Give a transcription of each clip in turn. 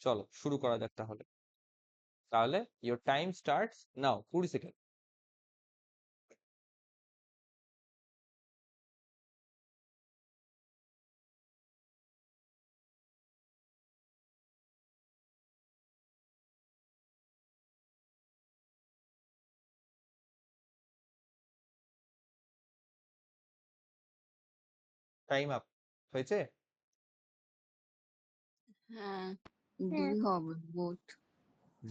চলো শুরু করা যাক তাহলে। তাহলে your time starts now, 20 second. Time up হয়েছে? হ্যাঁ, দুই হবে বোথ।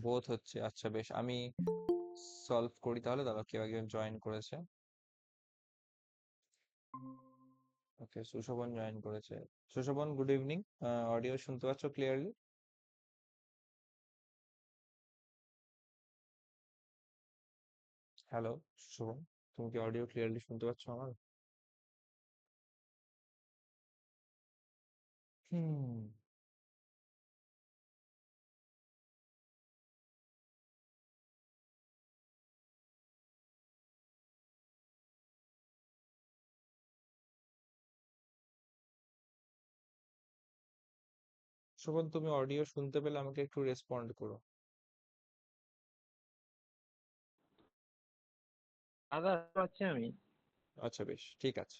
বোথ হচ্ছে, আচ্ছা বেশ, আমি সলভ করি তাহলে। দাদা কেউ একজন জয়েন করেছে। ওকে, সুশোভন জয়েন করেছে। Sushovan, good evening. অডিও শুনতে পাচ্ছ ক্লিয়ারলি? হ্যালো সুশোভন, তুমি কি অডিও ক্লিয়ারলি শুনতে পাচ্ছ আমার? হুম। শোভন, তুমি অডিও শুনতে পেলে আমাকে একটু রেসপন্ড করো। দাদা পাচ্ছি আমি। আচ্ছা বেশ, ঠিক আছে।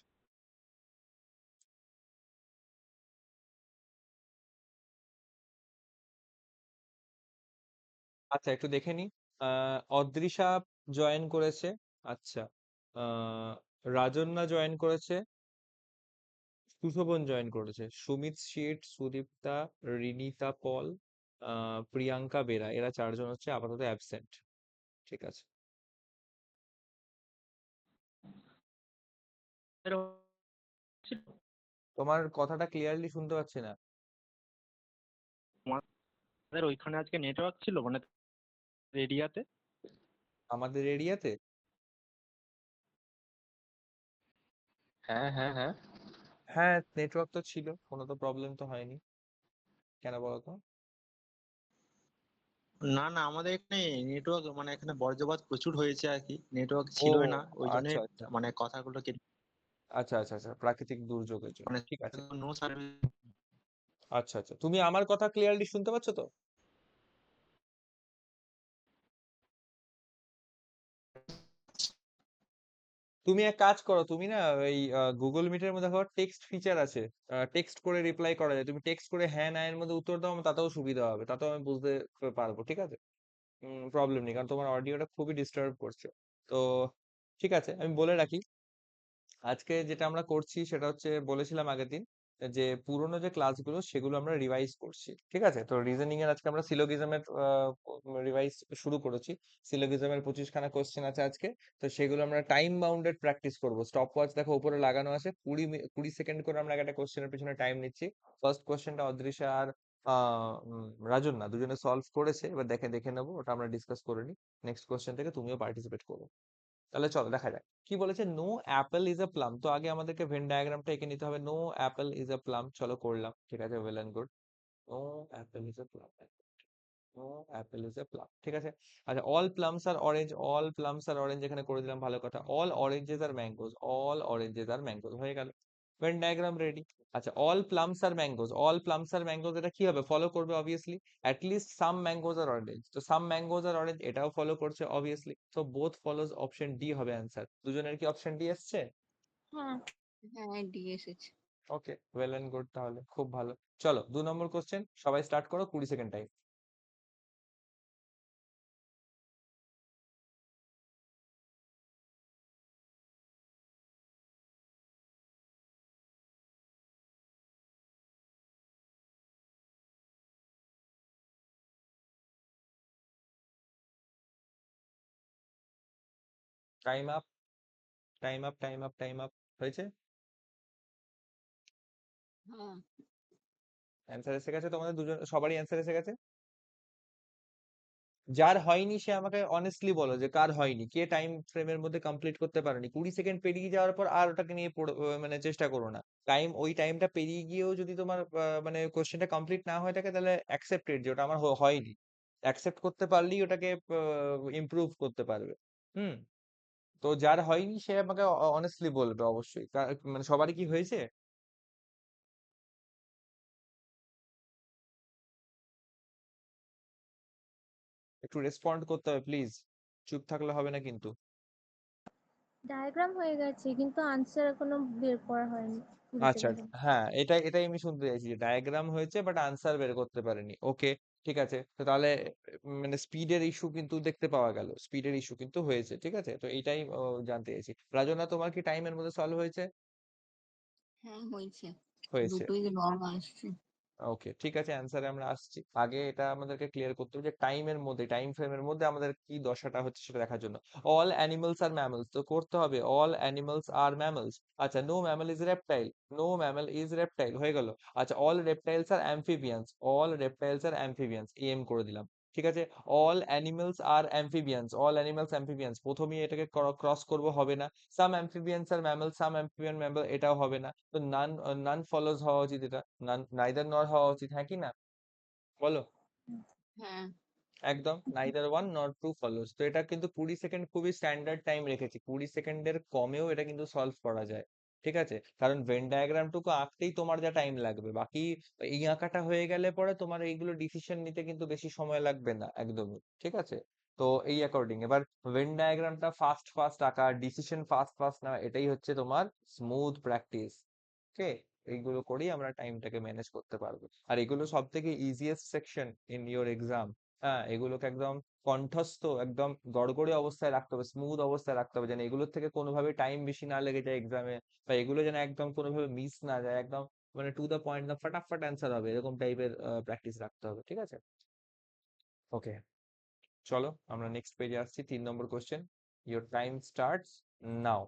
আচ্ছা একটু দেখে নি। অদৃশা জয়েন করেছে। আচ্ছা। আহ রাজন্যা জয়েন করেছে। সুশোভন জয়েন করেছে। সুমিত শীট, সুদীপ্তা, রিনিতা পল, প্রিয়াঙ্কা বেরা, এরা চারজন হচ্ছে আপাতত অ্যাবসেন্ট। ঠিক আছে। তোমার কথাটা ক্লিয়ারলি শুনতে পাচ্ছি না। আমাদের ওইখানে আজকে নেটওয়ার্ক ছিল মানে এরিয়াতে। আমাদের এরিয়াতে? হ্যাঁ হ্যাঁ হ্যাঁ। হ্যাঁ, নেটওয়ার্ক তো ছিল, কোনো তো প্রবলেম তো হয়নি। কেন বলো তো? না না, আমাদের এখানে নেটওয়ার্ক মানে এখানে বজ্রপাত প্রচুর হয়েছে আর কি, নেটওয়ার্ক ও ছিলই না ওই জন্য আচ্ছা আচ্ছা মানে কথাগুলো আচ্ছা আচ্ছা আচ্ছা, প্রাকৃতিক দুর্যোগের জন্য, মানে ঠিক আছে। No service. আচ্ছা আচ্ছা, তুমি আমার কথা ক্লিয়ারলি শুনতে পাচ্ছ তো? তুমি এক কাজ করো, তুমি না ওই গুগল মিটের মধ্যে দেখো টেক্সট ফিচার আছে। টেক্সট করে রিপ্লাই করা যায়, তুমি টেক্সট করে হ্যাঁ না এর মধ্যে উত্তর দাও, আমার তাতেও সুবিধা হবে, তাতেও আমি বুঝতে পারবো, ঠিক আছে। প্রবলেম নেই, কারণ তোমার অডিওটা খুবই ডিস্টার্ব করছে। তো ঠিক আছে, আমি বলে রাখি, আজকে যেটা আমরা করছি সেটা হচ্ছে, বলেছিলাম আগের দিন যে পুরোনো যে ক্লাসগুলো সেগুলো আমরা রিভাইজ করছি, ঠিক আছে। তো রিজনিং এর আজকে আমরা সিলোগিজমের রিভাইজ শুরু করেছি। সিলোগিজমের 25খানা কোশ্চেন আছে আজকে। তো সেগুলো আমরা টাইম বাউন্ডেড প্র্যাকটিস করব। স্টপ ওয়াচ দেখো উপরে লাগানো আছে, 20 সেকেন্ড করে আমরা একটা কোশ্চেনের পিছনে টাইম নিচ্ছি। ফার্স্ট কোশ্চেনটা অদৃশা আর রাজন্না দুজনে সলভ করেছে, এবার দেখে দেখে নেবো, ওটা আমরা ডিসকাস করে নিই। নেক্সট কোশ্চেন থেকে তুমিও পার্টিসিপেট করো। তাহলে চলো দেখা যাক কি বলেছে। No apple is a plum, তো আগে আমাদেরকে ভেন ডায়াগ্রামটা এঁকে নিতে হবে। No apple is a plum, চলো করলাম, ঠিক আছে, well and good. No apple is a plum, no apple is a plum, ঠিক আছে। আচ্ছা, all plums are orange, all plums are orange এখানে করে দিলাম, ভালো কথা। All oranges are mangoes, all oranges are mangoes হয়ে গেল। Venn diagram ready. আচ্ছা, all plums are mangoes, all plums are mangoes, এটা কি হবে? ফলো করবে obviously. At least some mangoes are orange, তো সাম ম্যাঙ্গোজ আর অরেঞ্জ এটাও follow করছে অবভিয়াসলি, তো বোথ ফলোজ, অপশন ডি হবে অ্যান্সার। দুজনের কি অপশন ডি এসছে? হ্যাঁ হ্যাঁ, ডি এসেছে। ওকে, ওয়েল এন্ড গুড, তাহলে খুব ভালো। চলো 2 নম্বর কোশ্চেন, সবাই স্টার্ট করো, 20 second time. Time up, time up, time up, time up হয়েছে। হ্যাঁ অ্যান্সার এসে গেছে তোমাদের দুজন, সবারই অ্যান্সার এসে গেছে। যার হয়নি সে আমাকে অনেস্টলি বলো যে কার হয়নি, কে টাইম ফ্রেমের মধ্যে কমপ্লিট করতে পারেনি। 20 সেকেন্ড পেরিয়ে যাওয়ার পর আর ওটাকে নিয়ে মানে চেষ্টা করো না। ওই টাইমটা পেরিয়ে গিয়েও যদি তোমার মানে কোশ্চেনটা কমপ্লিট না হয়ে থাকে, তাহলে অ্যাকসেপ্টেড যে ওটা আমার হয়নি। অ্যাকসেপ্ট করতে পারলেই ওটাকে ইমপ্রুভ করতে পারবে। হুম। তো যার হয়নি সে আমাকে অনেস্টলি বলবে অবশ্যই, মানে সবারই কি হয়েছে। একটু রেসপন্ড করতে হবে প্লিজ, চুপ থাকলে হবে না কিন্তু। ডায়াগ্রাম হয়ে গেছে কিন্তু আনসার এখনো বের করা হয়নি 20 আচ্ছা, সেকেন্ডে। হ্যাঁ, এটাই আমি শুনতে চাইছি যে ডায়াগ্রাম হয়েছে বাট আনসার বের করতে পারেনি। ওকে, ঠিক আছে, তো তাহলে মানে স্পিডের ইস্যু কিন্তু দেখতে পাওয়া গেল, স্পিডের ইস্যু কিন্তু হয়েছে, ঠিক আছে, তো এইটাই জানতে চাইছি। রাজনা, তোমার কি টাইমের মধ্যে সলভ হয়েছে? হ্যাঁ হয়েছে, হয়েছে। দুটোই রং আসছে। ওকে, ঠিক আছে, অ্যান্সারে আমরা আসছি। আগে এটা আমাদেরকে ক্লিয়ার করতে হবে যে টাইমের মধ্যে, টাইম ফ্রেমের মধ্যে আমাদের কি দশাটা হচ্ছে সেটা দেখার জন্য। অল অ্যানিমালস আর ম্যামলস, তো করতে হবে অল অ্যানিমালস আর ম্যামলস। আচ্ছা, no mammal is reptile, no mammal is reptile হয়ে গেল। আচ্ছা, all reptiles are amphibians, all reptiles are amphibians, এম করে দিলাম। ঠিক আছে, all animals are amphibians, all animals amphibians, প্রথমেই এটাকে ক্রস করব, হবে না। Some amphibians are mammal, some amphibian mammal, এটাও হবে না। তো নান, নান ফলোজ হওয়া উচিত, এটা নান নাইদার নর হওয়া উচিত, হ্যাঁ কি না, বলো? হ্যাঁ একদম neither one nor two follows. তো এটা কিন্তু 20 সেকেন্ড খুবই স্ট্যান্ডার্ড টাইম রেখেছি, 20 সেকেন্ডের কমেও এটা কিন্তু সলভ করা যায়। ঠিক আছে, কারণ ভেন ডায়াগ্রামটুকু আঁকতেই তোমার যা টাইম লাগবে, বাকি এই আঁকাটা হয়ে গেলে পরে তোমার এইগুলো ডিসিশন নিতে কিন্তু বেশি সময় লাগবে না একদমই। ঠিক আছে, তো এই অ্যাকর্ডিং এবার ভেন ডায়াগ্রামটা ফাস্ট ফাস্ট আঁকা, ডিসিশন ফাস্ট ফাস্ট না, এটাই হচ্ছে তোমার স্মুথ প্র্যাকটিস। ওকে, এইগুলো করেই আমরা টাইমটাকে ম্যানেজ করতে পারবো। আর এগুলো সব থেকে easiest section in your exam. হ্যাঁ, এগুলোকে একদম কণ্ঠস্থ, একদম গড়গড়ে অবস্থায় রাখতে হবে, স্মুথ অবস্থায় রাখতে হবে, যেন এগুলোর থেকে কোনোভাবে টাইম বেশি না লেগে যায় এক্সামে, বা এগুলো যেন একদম কোনোভাবে মিস না যায়, একদম মানে টু দ্য পয়েন্ট, না ফাটাফাট অ্যান্সার হবে, এরকম টাইপের প্র্যাকটিস রাখতে হবে। ঠিক আছে, ওকে, চলো আমরা নেক্সট পেজে আসছি। 3 নম্বর question, your time starts now.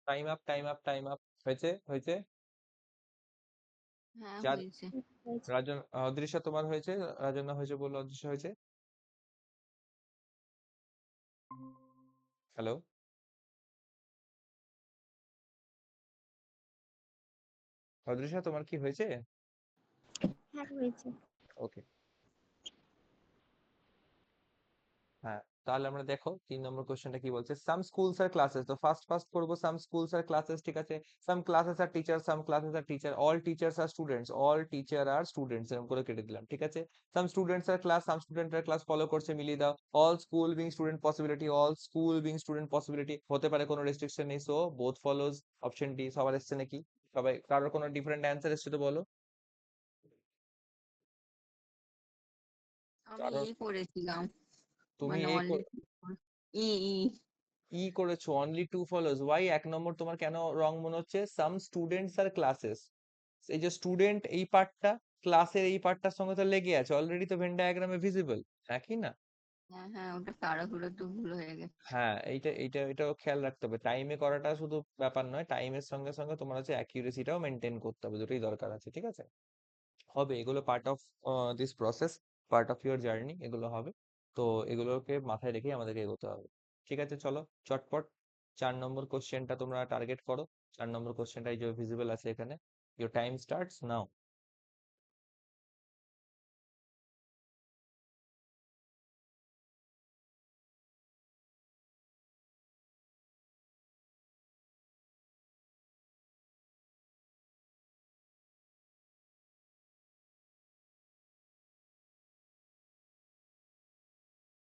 Time up, time up, time up, হয়েছে হয়েছে। হ্যাঁ যার হয়েছে। হয়েছে। রাজন, অদৃশ্য তোমার হয়েছে, রাজন্য হয়েছে বললো, অদৃশ্য হয়েছে। হ্যালো, অদৃশ্য তোমার কি হয়েছে? হ্যাঁ হয়েছে। ওকে, হ্যাঁ, তাহলে আমরা দেখো 3 নম্বর কোশ্চেনটা কি বলছে। সাম স্কুলস আর ক্লাসেস, তো ফার্স্ট ফার্স্ট করবো সাম স্কুলস আর ক্লাসেস, ঠিক আছে। সাম ক্লাসেস আর টিচার, সাম ক্লাসেস আর টিচার, অল টিচার্স আর স্টুডেন্টস, অল টিচার আর স্টুডেন্টস, এরকম করে কেটে দিলাম। ঠিক আছে, some students are class, some student R class follow করছে, মিলিয়ে দাও। All school being student possibility, all school being student possibility, হতে পারে, কোনো রেস্ট্রিকশন নেই, so both follows. Option D, সবার এসছে নাকি? সবাই, কারোর কোনো ডিফারেন্ট অ্যান্সার এসছে তো বলো। আমি কারোর, ই করেছিলাম, তুমি মানে এই অনলি ই ই ই করেছো অনলি টু ফলোজ, ওয়াই? 1 নম্বর তোমার কেন রং মনে হচ্ছে? সাম স্টুডেন্টস আর ক্লাসেস, এই যে স্টুডেন্ট এই পার্টটা, ক্লাসের এই পার্টটার সঙ্গে তো লেগে আছে অলরেডি, তো ভেন ডায়াগ্রামে ভিজিবল, একই না? হ্যাঁ হ্যাঁ, ওটা তাড়াহুড়ো ভুল হয়ে গেছে। হ্যাঁ, এটাও খেয়াল রাখতে হবে, টাইমে করাটা শুধু ব্যাপার নয়, টাইমের সঙ্গে সঙ্গে তোমার হচ্ছে অ্যাকিউরেসিটাও মেনটেন করতে হবে, দুটোই দরকার আছে। ঠিক আছে, হবে, এগুলো part of this process, part of your journey, এগুলো হবে। তো এগুলোকে মাথায় রেখেই আমাদেরকে এগোতে হবে। ঠিক আছে, চলো চটপট 4 নম্বর কোশ্চেনটা তোমরা টার্গেট করো। 4 নম্বর কোশ্চেনটা এই যে ভিজিবল আছে এখানে, your time starts now.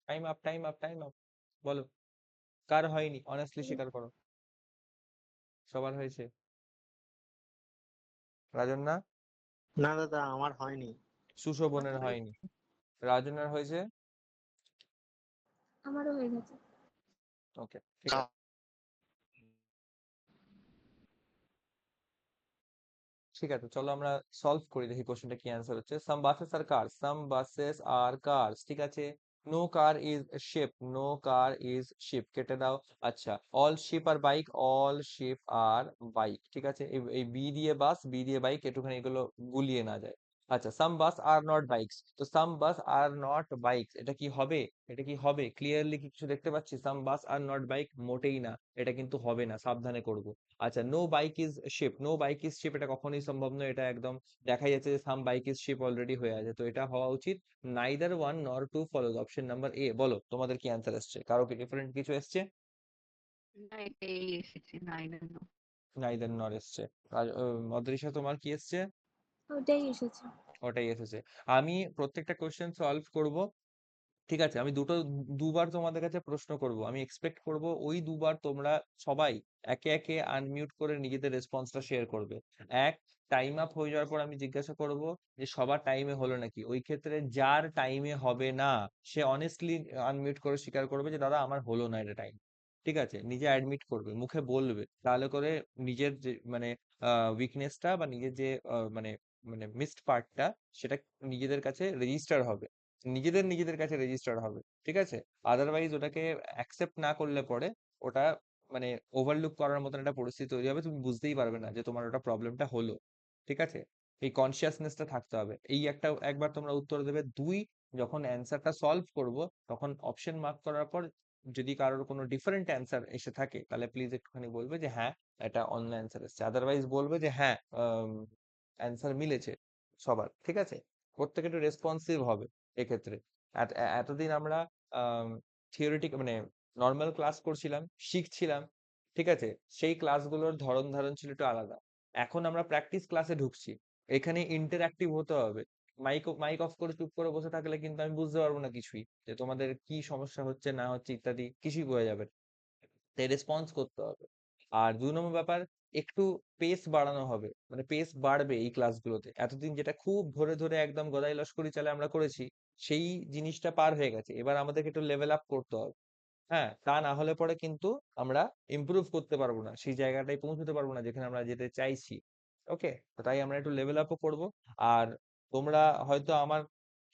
Time up, time up, time up, বলো কার হয়নি, অনেস্টলি স্বীকার করো। সবার হয়েছে? রাজন্না, না দাদা, আমার হয়নি। সুশোভনের আমার হয়নি, রাজন্নার হয়েছে। আমারও হয়ে গেছে। ওকে, ঠিক আছে, ঠিক আছে, চলো আমরা সলভ করি, দেখি কোশ্চেনটা কি অ্যান্সার হচ্ছে। Some buses are car, some buses are cars, ঠিক আছে। No car is ship, no car is ship, কেটে দাও। আচ্ছা, all ship are bike, all ship are bike, ঠিক আছে। এই বি দিয়ে বাস, বি দিয়ে বাইক, একটুখানি এগুলো গুলিয়ে না যায়। আচ্ছা, সাম বাস আর নট বাইকস, তো সাম বাস আর নট বাইকস এটা কি হবে? এটা কি হবে? ক্লিয়ারলি কিছু দেখতে পাচ্ছি? সাম বাস আর নট বাইক মোটেই না, এটা কিন্তু হবে না, সাবধানে করব। আচ্ছা, no bike is ship, no bike is ship এটা কখনোই সম্ভব নয়, এটা একদম দেখাই যাচ্ছে যে some bike is ship already হয়ে আছে, তো এটা হওয়া উচিত neither one nor two follows, option number A. বলো তোমাদের কি অ্যান্সার এসছে, কারো কি ডিফারেন্ট কিছু এসছে? না এটাই এসেছে নাইদার নো। নাইদার নর এসছে। আর অদৃশা তোমার কি এসছে? ওটাই এসেছে। ওটাই এসেছে। আমি প্রত্যেকটা কোশ্চেন সলভ করব, ঠিক আছে? আমি দুবার তোমাদের কাছে প্রশ্ন করব, আমি এক্সপেক্ট করব ওই দুবার তোমরা সবাই একে একে আনমিউট করে নিজেদের রেসপন্সটা শেয়ার করবে। এক, টাইম আপ হয়ে যাওয়ার পর আমি জিজ্ঞাসা করব যে সবার টাইমে হলো নাকি, ওই ক্ষেত্রে যার টাইমে হবে না সে অনেস্টলি আনমিউট করে স্বীকার করবে যে দাদা আমার হলো না এটা টাইম, ঠিক আছে? নিজে অ্যাডমিট করবে, মুখে বলবে, তাহলে করে নিজের যে মানে উইকনেসটা বা নিজের যে মানে মানে মিসড পার্টটা সেটা নিজেদের কাছে রেজিস্টার হবে, নিজেদের কাছে রেজিস্টার হবে, ঠিক আছে? আদারওয়াইজ ওটাকে অ্যাকসেপ্ট না করলে পরে ওটা মানে ওভারলুক করার মতন একটা পরিস্থিতি তৈরি হবে, তুমি বুঝতেই পারবে না যে তোমার ওটা প্রবলেমটা হলো, ঠিক আছে? এই কনসিয়াসনেসটা থাকতে হবে। এই একটা একবার তোমরা উত্তর দেবে। দুই, যখন অ্যান্সারটা সলভ করব তখন অপশন মার্ক করার পর যদি কারোর কোনো ডিফারেন্ট অ্যান্সার এসে থাকে তাহলে প্লিজ একটুখানি বলবে যে হ্যাঁ এটা অন্য অ্যান্সার এসেছে, আদারওয়াইজ বলবে যে হ্যাঁ অ্যান্সার মিলেছে সবার, ঠিক আছে? প্রত্যেকে একটু রেসপন্সিভ হবে এক্ষেত্রে। এতদিন আমরা থিওরিটিক মানে নর্মাল ক্লাস করছিলাম, শিখছিলাম, ঠিক আছে? সেই ক্লাসগুলোর ধরন ধারণ ছিল একটু আলাদা। এখন আমরা প্র্যাকটিস ক্লাসে ঢুকছি, এখানে ইন্টারঅ্যাক্টিভ হতে হবে। মাইক অফ করে চুপ করে বসে থাকলে কিন্তু আমি বুঝতে পারবো না কিছুই, যে তোমাদের কি সমস্যা হচ্ছে না হচ্ছে ইত্যাদি কিছুই বোঝা যাবে না। তাই রেসপন্স করতে হবে। আর ২ নম্বর ব্যাপার, একটু পেস বাড়ানো হবে, মানে পেস বাড়বে এই ক্লাসগুলোতে। এতদিন যেটা খুব ধরে ধরে একদম গদাই লস্করি চালে আমরা করেছি, সেই জিনিসটা পার হয়ে গেছে, এবার আমাদেরকে একটু লেভেল আপ করতে হবে। হ্যাঁ, তা না হলে পরে কিন্তু আমরা ইমপ্রুভ করতে পারবো না, সেই জায়গাটায় পৌঁছতে পারবো না যেখানে আমরা যেতে চাইছি। ওকে, তো তাই আমরা একটু লেভেল আপও করবো। আর তোমরা হয়তো আমার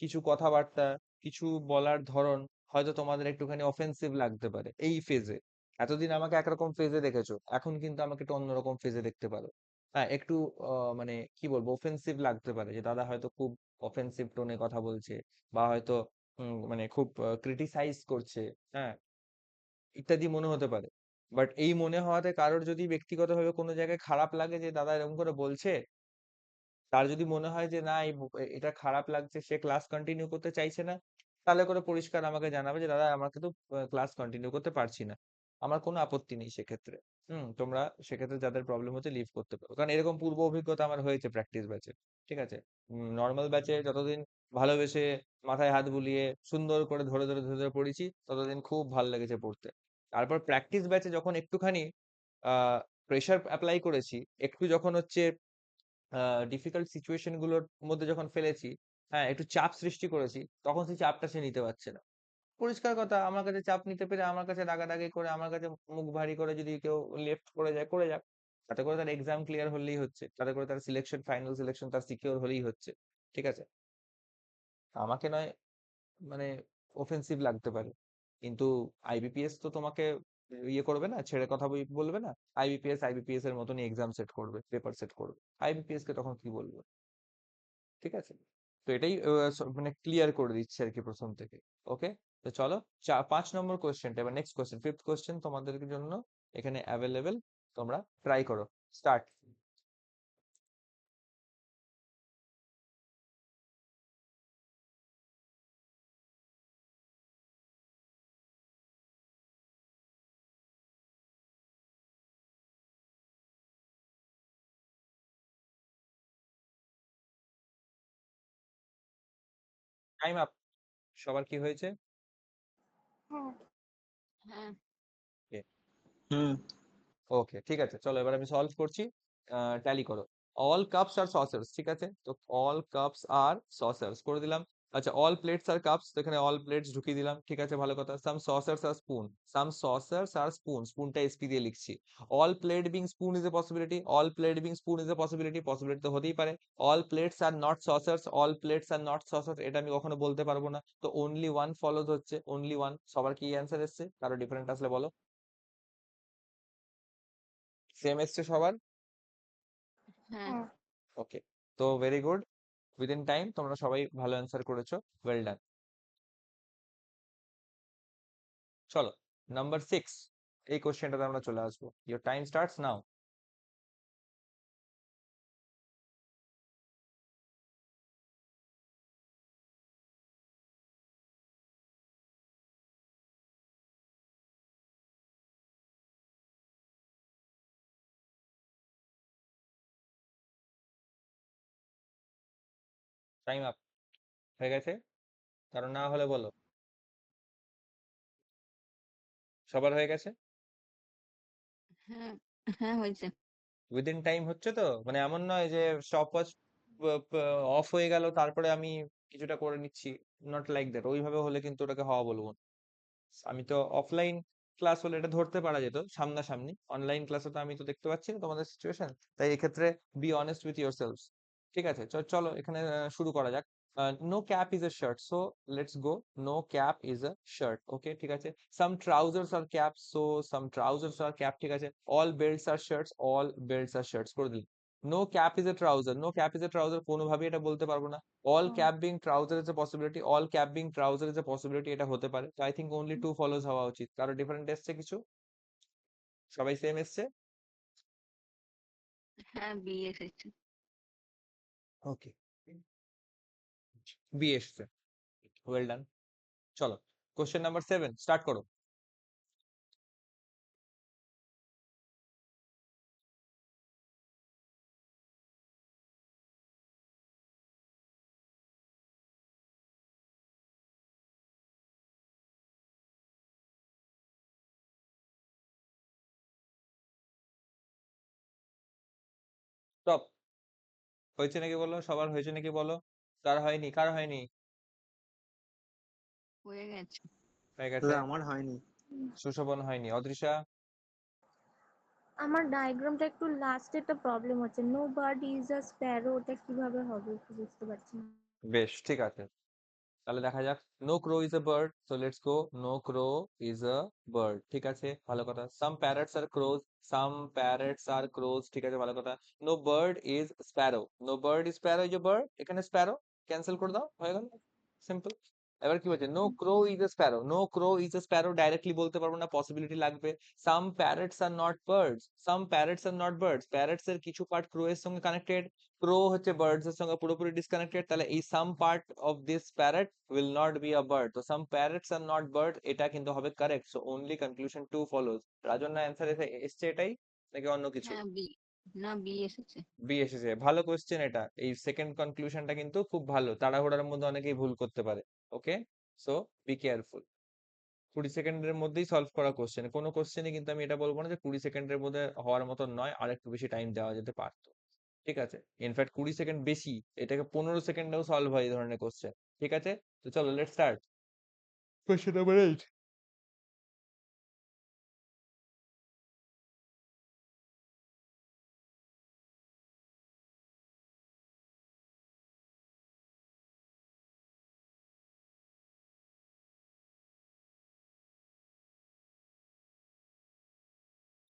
কিছু কথাবার্তা, কিছু বলার ধরন হয়তো তোমাদের একটুখানি অফেন্সিভ লাগতে পারে এই ফেজে। এতদিন আমাকে একরকম ফেজে দেখেছো, এখন কিন্তু আমাকে একটু অন্যরকম ফেজে দেখতে পারো। হ্যাঁ, একটু মানে কি বলবো, অফেন্সিভ লাগতে পারে যে দাদা হয়তো খুব অফেন্সিভ টোনে কথা বলছে, বা হয়তো মানে খুব ক্রিটিসাইজ করছে, হ্যাঁ, ইত্যাদি মনে হতে পারে। বাট এই মনে হওয়াতে কারোর যদি ব্যক্তিগতভাবে কোনো জায়গায় খারাপ লাগে যে দাদা এরকম করে বলছে, তার যদি মনে হয় যে না এটা খারাপ লাগছে, সে ক্লাস কন্টিনিউ করতে চাইছে না, তাহলে করে পরিষ্কার আমাকে জানাবে যে দাদা আমাকে তো ক্লাস কন্টিনিউ করতে পারছি না। আমার কোনো আপত্তি নেই সেক্ষেত্রে। তোমরা সেক্ষেত্রে যাদের প্রবলেম হচ্ছে লিভ করতে পারো, কারণ এরকম পূর্ব অভিজ্ঞতা আমার হয়েছে প্র্যাকটিস ব্যাচে, ঠিক আছে? নর্মাল ব্যাচে যতদিন ভালোবেসে মাথায় হাত বুলিয়ে সুন্দর করে ধরে ধরে পড়েছি ততদিন খুব ভালো লেগেছে পড়তে। তারপর প্র্যাকটিস ব্যাচে যখন একটুখানি আহ প্রেশার অ্যাপ্লাই করেছি, একটু যখন হচ্ছে ডিফিকাল্ট সিচুয়েশন গুলোর মধ্যে যখন ফেলেছি, হ্যাঁ, একটু চাপ সৃষ্টি করেছি, তখন সেই চাপটা সে নিতে পারছে না। পরিষ্কার কথা, আমার কাছে চাপ নিতে পেরে আমার কাছে রাগারাগি করে আমার কাছে মুখ ভারী করে যদি কেউ লেফট করে যায় করে যাক, তাতে করে তার এক্সাম ক্লিয়ার হলেই হচ্ছে, তাতে করে তার সিলেকশন, ফাইনাল সিলেকশন তার সিকিউর হলেই হচ্ছে, ঠিক আছে? আমাকে নয় মানে অফেন্সিভ লাগতে পারে, কিন্তু আইবিপিএস তো তোমাকে ইয়ে করবে না, ছেড়ে কথা বলবে না। আইবিপিএস এর মতনই এক্সাম সেট করবে, পেপার সেট করবে, আইবিপিএস কে তখন কি বলবো, ঠিক আছে? তো এটাই মানে ক্লিয়ার করে দিচ্ছে আর কি প্রথম থেকে। ওকে, তো চলো 5 নম্বর কোয়েশ্চেনটা, এবার নেক্সট কোয়েশ্চেন, ফিফথ কোয়েশ্চেন তোমাদের জন্য এখানে অ্যাভেলেবেল, তোমরা ট্রাই করো। স্টার্ট। Time up. সবার কি হয়েছে? হ্যাঁ। হ্যাঁ হুম। ওকে, ঠিক আছে, চলো এবার আমি সলভ করছি। ট্যালি করো। অল কাপস আর সসার্স, ঠিক আছে? তো অল কাপস আর সসার্স করে দিলাম। আচ্ছা, অল প্লেটস আর কাপস, তো এখানে অল প্লেটস ঢুকিয়ে দিলাম, ঠিক আছে, ভালো কথা। Some saucers are spoon, some saucers are spoon, স্পুনটা এসপি দিয়ে লিখছি। All plate being spoon is a possibility, all plate being spoon is a possibility, possibility তো হতেই পারে। All plates are not saucers, all plates are not saucers, এটা আমি কখনো বলতে পারবো না, তো অনলি ওয়ান ফলোজ হচ্ছে, অনলি ওয়ান। সবার কি অ্যান্সার এসছে? কারো ডিফারেন্ট আসলে বলো। সেম এসছে সবার? হ্যাঁ হ্যাঁ। ওকে, তো ভেরি গুড। উইদিন টাইম তোমরা সবাই ভালো অ্যান্সার করেছো, ওয়েল ডান। চলো নাম্বার 6, এই কোশ্চেনটাতে আমরা চলে আসবো। Your time starts now. Time up হয়ে গেছে, কারণ না হলে বলো। সবার হয়ে গেছে? হ্যাঁ, হ্যাঁ হয়েছে। উইদিন টাইম হচ্ছে তো, মানে এমন নয় যে স্টপ ওয়াচ অফ হয়ে গেল তারপরে আমি কিছুটা করে নিচ্ছি, নট লাইক দ্যাট। ওইভাবে হলে কিন্তু ওটাকে হওয়া বলবো না। আমি তো অফলাইন ক্লাস হলে এটা ধরতে পারা যেত সামনাসামনি, অনলাইন ক্লাসে তো আমি তো দেখতে পাচ্ছি না তোমাদের সিচুয়েশন, তাই এক্ষেত্রে be honest with yourself. ঠিক আছে, চলো এখানে শুরু করা যাক। No cap is a shirt, so let's go. No cap is a shirt, okay ঠিক আছে। Some trousers are cap, so some trousers are cap, ঠিক আছে। All belts are shirts, all belts are shirts করে দিই। No cap is a trouser, no cap is a trouser কোনোভাবেই এটা বলতে পারবো না। All cap being trouser is a possibility, all cap being trouser is a possibility, এটা হতে পারে। তো I think only two follows হওয়া উচিত। কারো ডিফারেন্ট এসছে কিছু? সবাই সেম এসছে? হ্যাঁ, বি এসেছে। ওকে, বি এসছে, ওয়েল ডান। চলো কোশ্চেন নাম্বার 7 স্টার্ট করো। স্টপ। হয়েছে নাকি বলো, সবার হয়েছে নাকি বলো। কার হয়নি, কার হয়নি? হয়ে গেছে। হয়ে গেছে। দাদা আমার হয়নি। সুশোভন হয়নি। অদৃশা? আমার ডায়াগ্রামটা একটু লাস্টেরটা প্রবলেম হচ্ছে, no bird is a sparrow, ওটা কিভাবে হবে একটু বুঝতে পারছি না। বেশ ঠিক আছে, তাহলে দেখা যাক। No crow is a bird, so let's go. No crow is a bird, ঠিক আছে ভালো কথা। সাম প্যারটস আর ক্রোজ, সাম প্যারটস আর ক্রোজ, ঠিক আছে ভালো কথা। No bird is sparrow, no bird is sparrow, is a bird, এখানে স্প্যারো ক্যান্সেল করে দাও, হয়ে গেল, সিম্পল। এবার কি বলছে, no crow is a sparrow, no crow is a sparrow directly বলতে পারবো না, পসিবিলিটি লাগবে। Some parrots are not birds, some parrots are not birds, parrots এর কিছু পার্ট ক্রো এর সঙ্গে কানেক্টেড, ক্রো হচ্ছে বার্ডস এর সঙ্গে পুরোপুরি ডিসকানেক্টেড, তাহলে এই সাম part of this parrot will not be a bird. তো সাম প্যারটস আর নট বার্ড এটা কিন্তু হবে correct, so only conclusion 2 follows. Rajanna answer এসছে এটাই নাকি অন্য কিছু? হ্যাঁ, বি। না, বি এসেছে। বি এসেছে, ভালো কোশ্চেন এটা। এই সেকেন্ড কনক্লুশনটা কিন্তু খুব ভালো, তাড়াহুড়ার মধ্যে অনেকেই ভুল করতে পারে। ওকে, সো বি কেয়ারফুল। 20 সেকেন্ডের মধ্যেই সলভ করা কোশ্চেন, কোনো কোশ্চেনই কিন্তু আমি এটা বলবো না যে 20 সেকেন্ডের মধ্যে হওয়ার মতো নয়, আর একটু বেশি টাইম দেওয়া যেতে পারতো। ঠিক আছে, ইনফ্যাক্ট 20 সেকেন্ড বেশি, এটাকে 15 সেকেন্ডেও সলভ হয় এই ধরনের কোশ্চেন। ঠিক আছে, তো চলো let's start. Question number 8।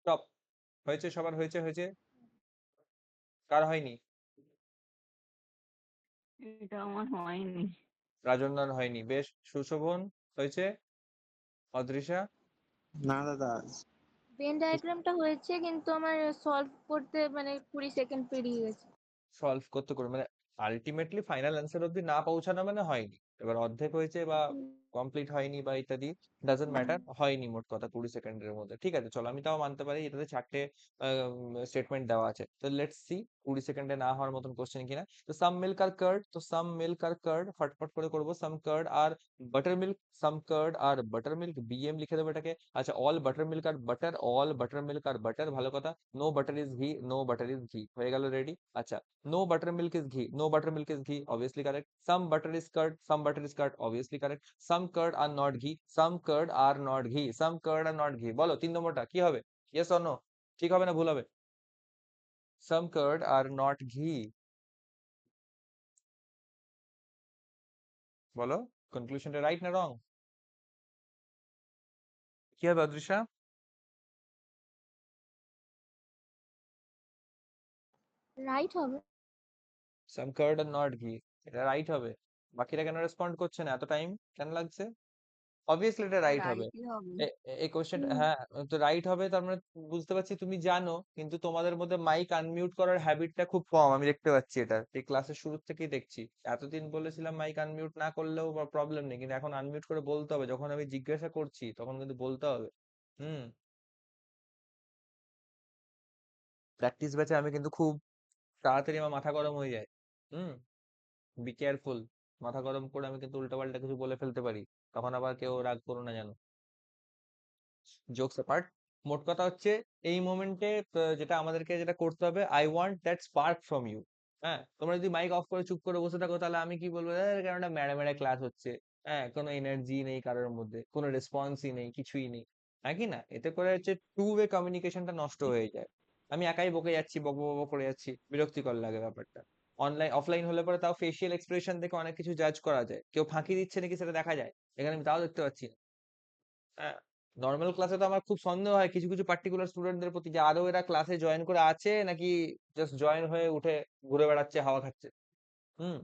Stop. হয়েছে, সবার হয়েছে, হয়েছে। কার হয়নি? এটা আমার হয়নি। রাজন্যার হয়নি, বেশ। সুশোভন হয়েছে। অদৃশা? না দাদা, ভেন ডায়াগ্রামটা হয়েছে কিন্তু আমার সলভ করতে মানে 20 সেকেন্ড পেরিয়ে গেছে। সলভ করতে করে মানে আলটিমেটলি ফাইনাল অ্যান্সার অব্দি না পৌঁছানো মানে হয়নি। এবার অর্ধেক হয়েছে বা হুম, কমপ্লিট হয়নি বা ইত্যাদি, ডাজন্ট হুম। ম্যাটার, হয়নি মোট কথা 20 সেকেন্ডের মধ্যে। ঠিক আছে, চলো আমি তাও মানতে পারি এটাতে 4টে স্টেটমেন্ট দেওয়া আছে। তো লেটস সি 20 সেকেন্ডে না হওয়ার মতন কোশ্চেন কিনা। তো সাম মিল্ক আর কার্ড, তো সাম মিল্ক আর কার্ড ফটফট করে করবো। সাম কার্ড আর বাটার মিল্ক, সাম কার্ড আর বাটার মিল্ক, বিএম লিখে দেবো এটাকে। আচ্ছা, অল বাটার মিল্ক আর বাটার, অল বাটার মিল্ক আর বাটার, ভালো কথা। নো বাটার ইজ ঘি, নো বাটার ইজ ঘি, হয়ে গেল, রেডি। আচ্ছা, no buttermilk is ghee, no buttermilk is ghee, obviously correct. Some butter is curd, some butter is curd, obviously correct. Some curd are not ghee, some curd are not ghee, some curd are not ghee. বলো 3 নম্বরটা কি হবে, yes or no? ঠিক হবে না ভুল হবে? Some curd are not ghee, বলো কনক্লুশনটা রাইট না রং? কি হবে অদৃশা? রাইট হবে। Some curd are not ghee, এটা রাইট হবে। বাকিরা কেন রেসপন্ড করছে না? এত টাইম কেন লাগছে? অবভিয়াসলি এটা রাইট হবে। রাইটই হবে। এই কোশ্চেন, হুম হ্যাঁ, তো রাইট হবে, তার মানে বুঝতে পারছি তুমি জানো, কিন্তু তোমাদের মধ্যে মাইক আনমিউট করার হ্যাবিটটা খুব কম, আমি দেখতে পাচ্ছি এটা এই ক্লাসের শুরু থেকেই দেখছি। এতদিন বলেছিলাম মাইক আনমিউট না করলেও প্রবলেম নেই, কিন্তু এখন আনমিউট করে বলতে হবে, যখন আমি জিজ্ঞাসা করছি তখন কিন্তু বলতে হবে। হুম। প্র্যাকটিস ব্যাচে আমি কিন্তু খুব তাড়াতাড়ি আমার মাথা গরম হয়ে যায়। হুম। Be careful. মাথা গরম করে আমি কিন্তু উল্টাপাল্টা কিছু বলে ফেলতে পারি, তখন আবার কেউ রাগ করো না যেন। জোকস অ্যাপার্ট, মোট কথা হচ্ছে এই মোমেন্টে যেটা করতে হবে, I want that spark from you. হ্যাঁ, তোমরা যদি মাইক অফ করে চুপ করে বসে থাকো তাহলে আমি কি বলবো, কেন একটা ম্যাড়া ম্যাড়া ক্লাস হচ্ছে, হ্যাঁ, কোনো এনার্জি নেই কারোর মধ্যে, কোনো রেসপন্সই নেই, কিছুই নেই, হ্যাঁ কি না? এতে করে হচ্ছে টু ওয়ে কমিউনিকেশনটা নষ্ট হয়ে যায়। আমি একাই বকে যাচ্ছি, বক বক বক করে যাচ্ছি, বিরক্তিকর লাগে ব্যাপারটা। অফলাইন হলে পরে তাও ফেসিয়াল এক্সপ্রেশন দেখে অনেক কিছু জাজ করা যায়, কেউ ফাঁকি দিচ্ছে নাকি সেটা দেখা যায়, এখানে আমি তাও দেখতে পাচ্ছি না। হ্যাঁ, নর্মাল ক্লাসে তো আমার খুব সন্দেহ হয় কিছু কিছু পার্টিকুলার স্টুডেন্টদের প্রতি, যে আদৌ এরা ক্লাসে জয়েন করে আছে নাকি জাস্ট জয়েন হয়ে উঠে ঘুরে বেড়াচ্ছে, হাওয়া খাচ্ছে। হুম।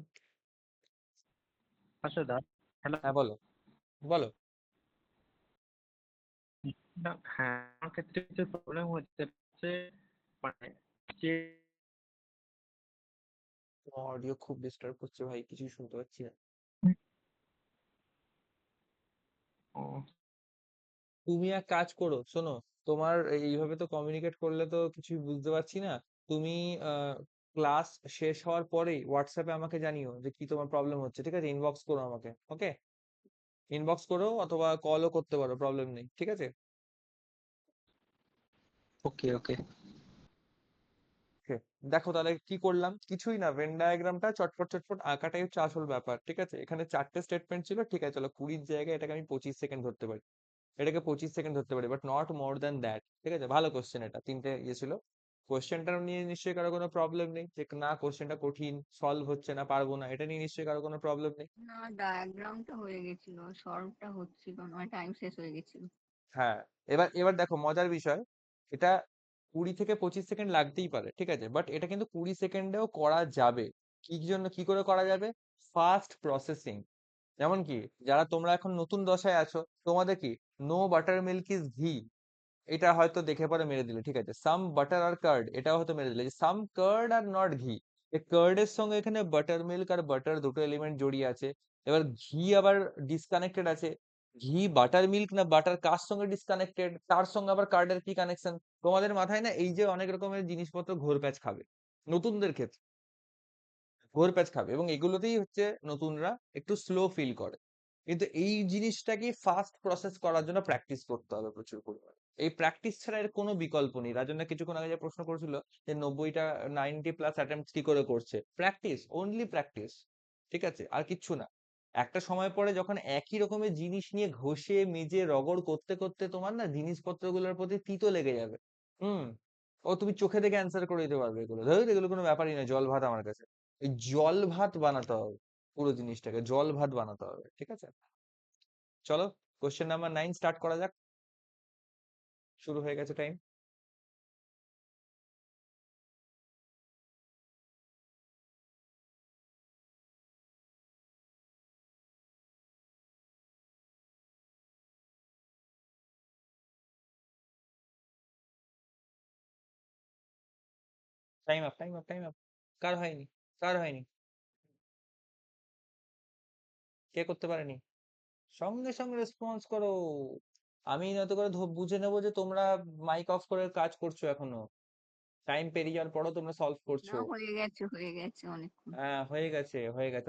আচ্ছা দা, হ্যালো। হ্যাঁ, বলো বলো। হ্যাঁ, আমার ক্ষেত্রে যে প্রবলেম হচ্ছে যে মানে যে তোমার অডিও খুব ডিস্টার্ব করছে ভাই, কিছুই শুনতে পাচ্ছি না। ও, তুমি এক কাজ করো, শোনো, তোমার এইভাবে তো কমিউনিকেট করলে তো কিছুই বুঝতে পারছি না। তুমি ক্লাস শেষ হওয়ার পরেই হোয়াটসঅ্যাপে আমাকে জানিও যে কি তোমার প্রবলেম হচ্ছে, ঠিক আছে? ইনবক্স করো আমাকে, ওকে? ইনবক্স করো অথবা কলও করতে পারো, প্রবলেম নেই, ঠিক আছে? ওকে ওকে। Okay, দেখো তাহলে কি করলাম, কিছুই না, ভেন ডায়াগ্রামটা চটপট চটপট আঁকাটাই হচ্ছে আসল ব্যাপার, ঠিক আছে? এখানে 4টে স্টেটমেন্ট ছিল, ঠিক আছে, চলো 20-র জায়গায় এটাকে আমি 25 সেকেন্ড ধরতে পারি, এটাকে 25 সেকেন্ড ধরতে পারি, but not more than that, ঠিক আছে? ভালো কোশ্চেন, এটা 3টে ইয়ে ছিল। কোশ্চেনটা নিয়ে নিশ্চয়ই কারো কোনো প্রবলেম নেই, যে না কোশ্চেনটা কঠিন, সলভ হচ্ছে না, পারবো না, এটা নিয়ে নিশ্চয়ই কারো কোনো প্রবলেম নেই। না, ডায়াগ্রামটা হয়ে গেছিল, সলভটা হচ্ছিল না, টাইম শেষ হয়ে গেছিল। হ্যাঁ, এবার এবার দেখো মজার বিষয়, এটা 20 থেকে 25 সেকেন্ড লাগতেই পারে, ঠিক আছে, বাট এটা কিন্তু 20 সেকেন্ডেও করা যাবে। কি জন্য, কি করে করা যাবে? Fast processing. যেমন কি, যারা তোমরা এখন নতুন দশায় আছো, তোমাদের কি নো বাটার মিল্ক ইজ ঘি, এটা হয়তো দেখে পরে মেরে দিলে, ঠিক আছে? সাম বাটার আর কার্ড, এটাও হয়তো মেরে দিলে, যে সাম কার্ড আর নট ঘি। এই কার্ড এর সঙ্গে এখানে বাটার মিল্ক আর বাটার দুটো এলিমেন্ট জড়িয়ে আছে। এবার ঘি আবার ডিসকানেক্টেড আছে। ঘি বাটার মিল্ক না বাটার কার সঙ্গে ডিসকানেক্টেড, তার সঙ্গে আবার কার্ডের কি কানেকশন? তোমাদের মাথায় না এই যে অনেক রকমের জিনিসপত্র ঘোরপ্যাচ খাবে নতুনদের ক্ষেত্রে, ঘোরপ্যাচ খাবে, এবং এগুলোতেই হচ্ছে নতুনরা একটু স্লো ফিল করে। কিন্তু এই জিনিসটাকে ফাস্ট প্রসেস করার জন্য প্র্যাকটিস করতে হবে প্রচুর পরিমাণে। এই প্র্যাকটিস ছাড়া এর কোনো বিকল্প নেই। রাজনা কিছুক্ষণ আগে যে প্রশ্ন করেছিল যে 90টা 90+ অ্যাটেম্পট কি করে করছে, প্র্যাকটিস, অনলি প্র্যাকটিস, ঠিক আছে? আর কিচ্ছু না। একটা সময় পরে যখন একই রকমের জিনিস নিয়ে ঘষে মেজে রগড় করতে করতে তোমার না জিনিসপত্রগুলোর প্রতি তিতো লেগে যাবে। হুম। ও তুমি চোখে দেখে অ্যান্সার করে দিতে পারবে এগুলো, ধরো এগুলো কোনো ব্যাপারই না, জল ভাত আমার কাছে। এই জল ভাত বানাতে হবে, পুরো জিনিসটাকে জল ভাত বানাতে হবে, ঠিক আছে? চলো, কোশ্চেন নাম্বার 9 স্টার্ট করা যাক, শুরু হয়ে গেছে time. Time up, time up, time up. কার হয়নি? কার হয়নি? কে করতে পারেনি? সঙ্গে সঙ্গে রেসপন্স করো। আমি নয়তো করে বুঝে নেবো যে তোমরা মাইক অফ করে কাজ করছো এখনো, টাইম পেরিয়ে যাওয়ার পরও তোমরা সলভ না, করছো। হয়ে গেছে অনেকক্ষণ। হ্যাঁ, হয়ে গেছে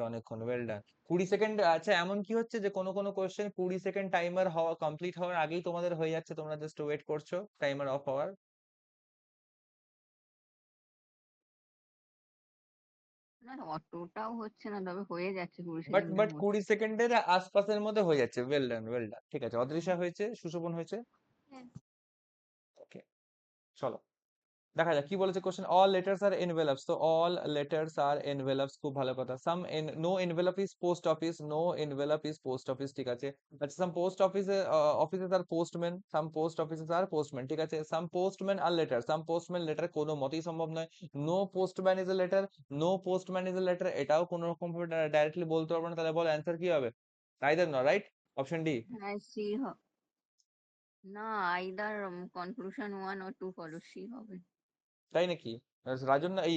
অনেকক্ষণ, ওয়েল ডান। 20 সেকেন্ড, আচ্ছা এমন কি হচ্ছে যে কোনো কোনো কোশ্চেন 20 সেকেন্ড টাইমার হওয়া কমপ্লিট হওয়ার আগেই তোমাদের হয়ে যাচ্ছে, তোমরা জাস্ট ওয়েট করছো টাইমার অফ হওয়ার? না, অতটাও হচ্ছে না, তবে হয়ে যাচ্ছে, 20 বাট সেকেন্ডের বাট মধ্যে। 20 সেকেন্ডের আশপাশের মধ্যে হয়ে যাচ্ছে, ওয়েল ডান, ওয়েল ডান, ঠিক আছে। অদৃশা হয়েছে, সুশোভন হয়েছে। হ্যাঁ ওকে, চলো। দেখা যাক কি বলেছে question. All letters are envelopes, তো অল লেটার্স আর এনভেলপস, খুব ভালো কথা। Some no envelope is post office, no envelope is post office, ঠিক আছে। আচ্ছা, সাম পোস্ট অফিসে offices are postman, some post offices are postman, ঠিক আছে। Some postman are letter, some postman letter কোনো মতেই সম্ভব নয়। No postman is a letter, no postman is a letter, এটাও কোনো রকম ভাবে ডাইরেক্টলি বলতে পারবো না। তাহলে বল অ্যান্সার কি হবে? আইদার না, রাইট? Option D. হ্যাঁ সি না, either conclusion 1 or 2 follow, C হবে। তাই নাকি? রাজন না, এই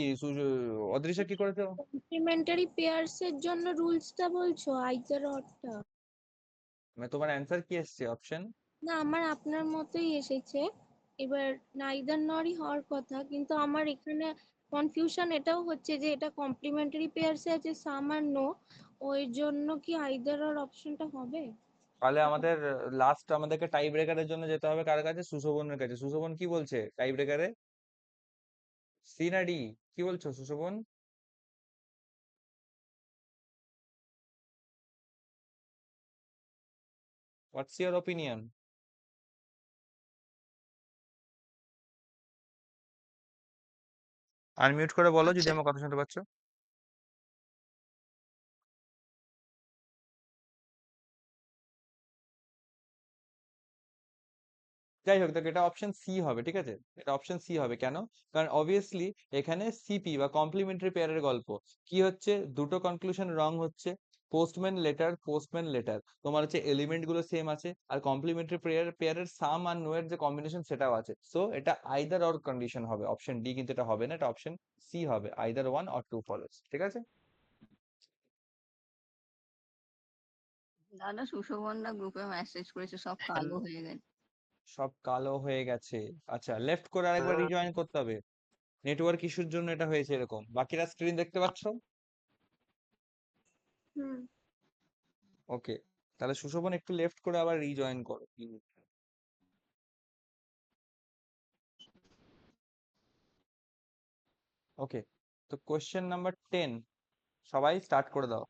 অদৃশ্য কি করেছে? কমপ্লিমেন্টারি পেয়ার্স এর জন্য রুলসটা বলছো, আইদার অরটা? মানে তোমার অ্যান্সার কি এসছে অপশন? না, আমার আপনার মতোই এসেছে। এবার নাইদার নরই হওয়ার কথা, কিন্তু আমার এখানে কনফিউশন এটাও হচ্ছে যে এটা কমপ্লিমেন্টারি পেয়ার্সে আছে সাম আর নো, ওই জন্য কি আইদার অর অপশনটা হবে? তাহলে আমাদের লাস্ট আমাদেরকে টাই ব্রেকারের জন্য যেতে হবে কার কাছে? সুশোভনের কাছে। সুশোভন কি বলছে টাই ব্রেকারে? সি না ডি? কি বলছো Sushovan? What's your opinion? Unmute করে বলো যদি আমার কথা শুনতে পাচ্ছ। যাই হোক, দেখো এটা অপশন সি হবে, ঠিক আছে। এটা অপশন সি হবে, কেন? কারণ অবভিয়াসলি এখানে সিপি বা কমপ্লিমেন্টারি পেয়ারের গল্প। কি হচ্ছে, দুটো কনক্লুশন রং হচ্ছে। পোস্টম্যান লেটার, পোস্টম্যান লেটার, তোমার হচ্ছে এলিমেন্ট গুলো সেম আছে, আর কমপ্লিমেন্টারি পেয়ারের সাম আর নো এর যে কম্বিনেশন সেটাও আছে। সো এটা আইদার অর কন্ডিশন হবে, অপশন ডি কিন্তু এটা হবে না, এটা অপশন সি হবে, either one or two follows, ঠিক আছে। দাদা সুশোভনদা গ্রুপে মেসেজ করেছে, সব কালো হয়ে গেছে। সব কালো হয়ে গেছে? আচ্ছা, লেফট করে আরেকবার রিজয়েন করতে হবে। নেটওয়ার্ক ইস্যুর জন্য এটা হয়েছে এরকম। বাকিরা স্ক্রিন দেখতে পাচ্ছ? হুম। ওকে, তাহলে সুশোভন একটু লেফট করে আবার রিজয়েন করো। ওকে, তো কোশ্চেন নাম্বার 10 সবাই স্টার্ট করে দাও।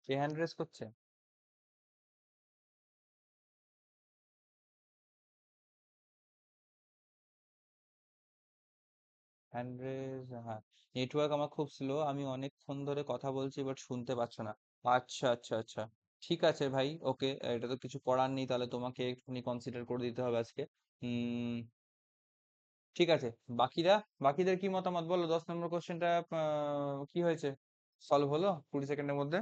কে হ্যান্ড রেস করছে? হ্যান্ড রেস, হ্যাঁ। নেটওয়ার্ক আমার খুব স্লো, আমি অনেকক্ষণ ধরে কথা বলছি বাট শুনতে পাচ্ছ না। আচ্ছা আচ্ছা আচ্ছা, ঠিক আছে ভাই, ওকে, এটা তো কিছু করার নেই, তাহলে তোমাকে একটুখানি কনসিডার করে দিতে হবে আজকে। হুম, ঠিক আছে। বাকিরা, বাকিদের কি মতামত বলো? 10 নম্বর কোশ্চেনটা কি হয়েছে? সলভ হলো 20 সেকেন্ডের মধ্যে?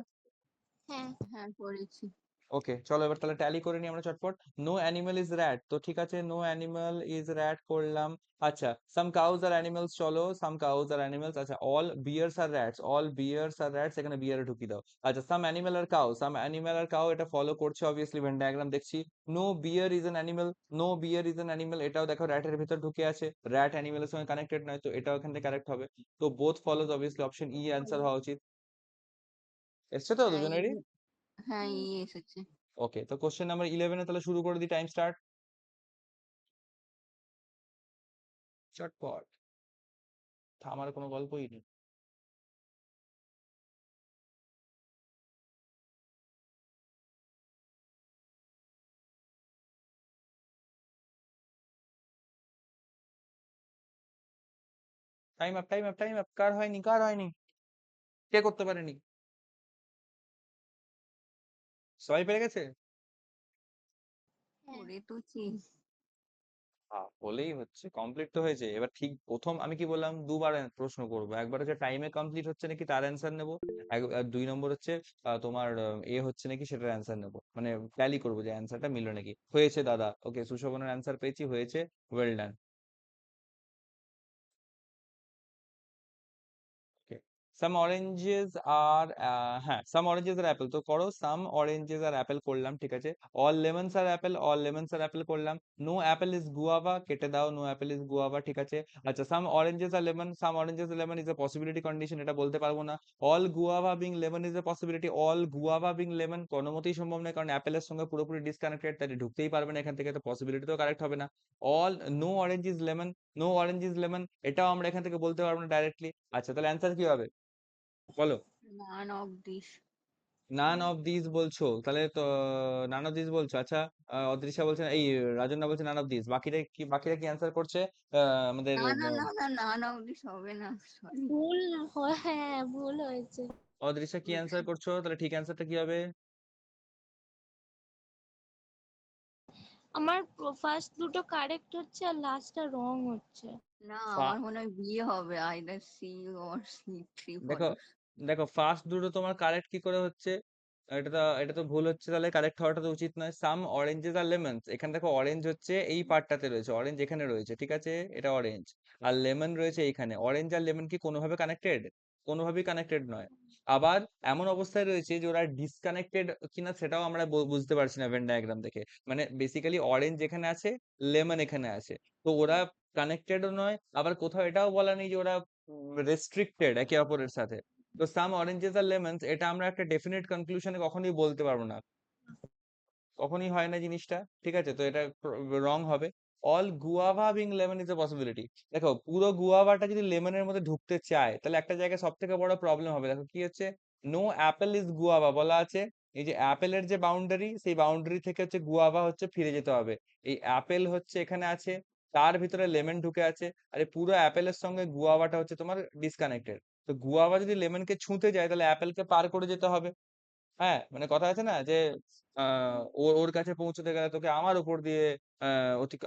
হ্যাঁ। হ্যাঁ করেছি। ওকে, চলো এবার তাহলে ট্যালি করে নিই আমরা চটপট। নো অ্যানিমাল ইজ র্যাট, তো ঠিক আছে, নো অ্যানিমাল ইজ র্যাট করলাম। আচ্ছা, সাম কাউজ আর অ্যানিমালস, চলো সাম কাউজ আর অ্যানিমালস। আচ্ছা, all bears are rats, all bears are rats, এখানে বিয়ারে ঢুকিয়ে দাও। আচ্ছা, some animal are cow, some animal are cow, এটা ফলো করছে অবভিয়াসলি, ভেন ডায়াগ্রাম দেখছি। No bear is an animal, no bear is an animal, এটাও দেখো র্যাটের ভিতর ঢুকে আছে, র্যাট অ্যানিমালের সঙ্গে কানেক্টেড নয়, তো এটাও এখান থেকে কারেক্ট হবে। তো both follows, obviously option E answer হওয়া উচিত। এসছে তো হ্যাঁ দুজনেরই? হ্যাঁ হুম। এসেছে। ওকে, তো কোশ্চেন নাম্বার 11 তাহলে শুরু করে দিই, টাইম স্টার্ট চটপট। থামার কোনো গল্পই নেই। Time up, time up, time up, কার হয়নি, কার হয়নি, কে করতে পারেনি? সবাই পেরে গেছে? হ্যাঁ। করে তুছি। বলেই হচ্ছে, কমপ্লিট তো হয়েছে। এবার ঠিক প্রথম আমি কি বললাম, দুবার প্রশ্ন করবো। একবার হচ্ছে টাইমে কমপ্লিট হচ্ছে নাকি তার অ্যান্সার নেবো, আর 2 নম্বর হচ্ছে তোমার এ হচ্ছে নাকি সেটার অ্যান্সার নেবো, মানে ট্যালি করবো যে অ্যান্সারটা মিললো নাকি। হয়েছে দাদা, ওকে, সুশোভনের অ্যান্সার পেয়েছি, হয়েছে, ওয়েল ডান। ওকে, সাম অরেঞ্জেস আর হ্যাঁ সাম অরেঞ্জেস আর অ্যাপেল তো করো, সাম অরেঞ্জেস আর অ্যাপেল করলাম, ঠিক আছে। All lemons are apple, all lemons are apple করলাম। নো অ্যাপেল ইজ গুয়াভা, কেটে দাও, নো অ্যাপেল ইজ গুয়াভা, ঠিক আছে। আচ্ছা some oranges are lemon, some oranges are lemon is a possibility condition, এটা বলতে পারবো না। All guava being lemon is a possibility, all guava being lemon কোনো মতেই সম্ভব নয়, কারণ অ্যাপেলের সঙ্গে পুরোপুরি ডিসকানেক্টেড, তাই ঢুকতেই পারবে না এখান থেকে, তো পসিবিলিটি তো কারেক্ট হবে না। All no orange is lemon, no orange is lemon, এটাও আমরা এখান থেকে বলতে পারবো না ডাইরেক্টলি। আচ্ছা তাহলে অ্যান্সার কি হবে বলো? none of this. None of this বলছো, তাহলে তো নান অফ দিস বলছো। আচ্ছা অদৃশ্যা বলছে, এই রাজন্না বলছে নান অফ দিস, বাকিরা কি অ্যান্সার করছে? আমাদের না none of this হবে না, সরি। ভুল হ্যাঁ ভুল হয়েছে। অদৃশ্যা কি অ্যান্সার করছো, তাহলে ঠিক অ্যান্সারটা কি হবে? আমার ফার্স্ট দুটো কারেক্ট হচ্ছে আর লাস্টটা রং হচ্ছে। না ফা- আমার মনে হয় বি হবে, either C or C three দেখো ফলোস। দেখো ফার্স্ট দুটো তোমার কারেক্ট কি করে হচ্ছে? এটা তো ভুল হচ্ছে, তাহলে কারেক্ট হওয়াটা তো উচিত নয়। সাম অরেঞ্জেস আর লেমনস, এখানে দেখো অরেঞ্জ হচ্ছে এই পার্টটাতে রয়েছে, অরেঞ্জ এখানে রয়েছে, ঠিক আছে, এটা অরেঞ্জ। আর লেমন রয়েছে এইখানে, অরেঞ্জ আর লেমন কি কোনোভাবে কানেক্টেড? কোনোভাবেই কানেক্টেড নয়। আবার এমন অবস্থায় রয়েছে যে ওরা ডিসকানেক্টেড কিনা সেটাও আমরা বুঝতে পারছি না ভেন ডায়াগ্রাম দেখে। মানে বেসিক্যালি অরেঞ্জ এখানে আছে, লেমন এখানে আছে, তো ওরা কানেক্টেডও নয়, আবার কোথাও এটাও বলা নেই যে ওরা রেস্ট্রিক্টেড একে অপরের সাথে। তো সাম অরেঞ্জেস আর লেমনস, এটা আমরা একটা ডেফিনেট কনক্লুশনে কখনোই বলতে পারবো না, কখনোই হয় না জিনিসটা, ঠিক আছে, তো এটা রং হবে। All guava being lemon is a possibility, দেখো পুরো গুয়াভাটা যদি লেমনের মধ্যে ঢুকতে চায় তাহলে একটা জায়গায় সব থেকে বড় প্রবলেম হবে, দেখো কি হচ্ছে, নো অ্যাপেল ইজ গুয়াভা বলা আছে, এই যে অ্যাপেলের যে বাউন্ডারি, সেই বাউন্ডারি থেকে হচ্ছে গুয়াভা হচ্ছে ফিরে যেতে হবে। এই অ্যাপেল হচ্ছে এখানে আছে, তার ভিতরে লেমন ঢুকে আছে, আর এই পুরো অ্যাপেলের সঙ্গে গুয়াভাটা হচ্ছে তোমার ডিসকানেক্টেড। তো গুয়াভা যদি লেমনকে ছুঁতে যায় তাহলে অ্যাপেলকে পার করে যেতে হবে। হ্যাঁ মানে কথা আছে না যে ওর ওর কাছে পৌঁছতে গেলে তোকে আমার উপর দিয়ে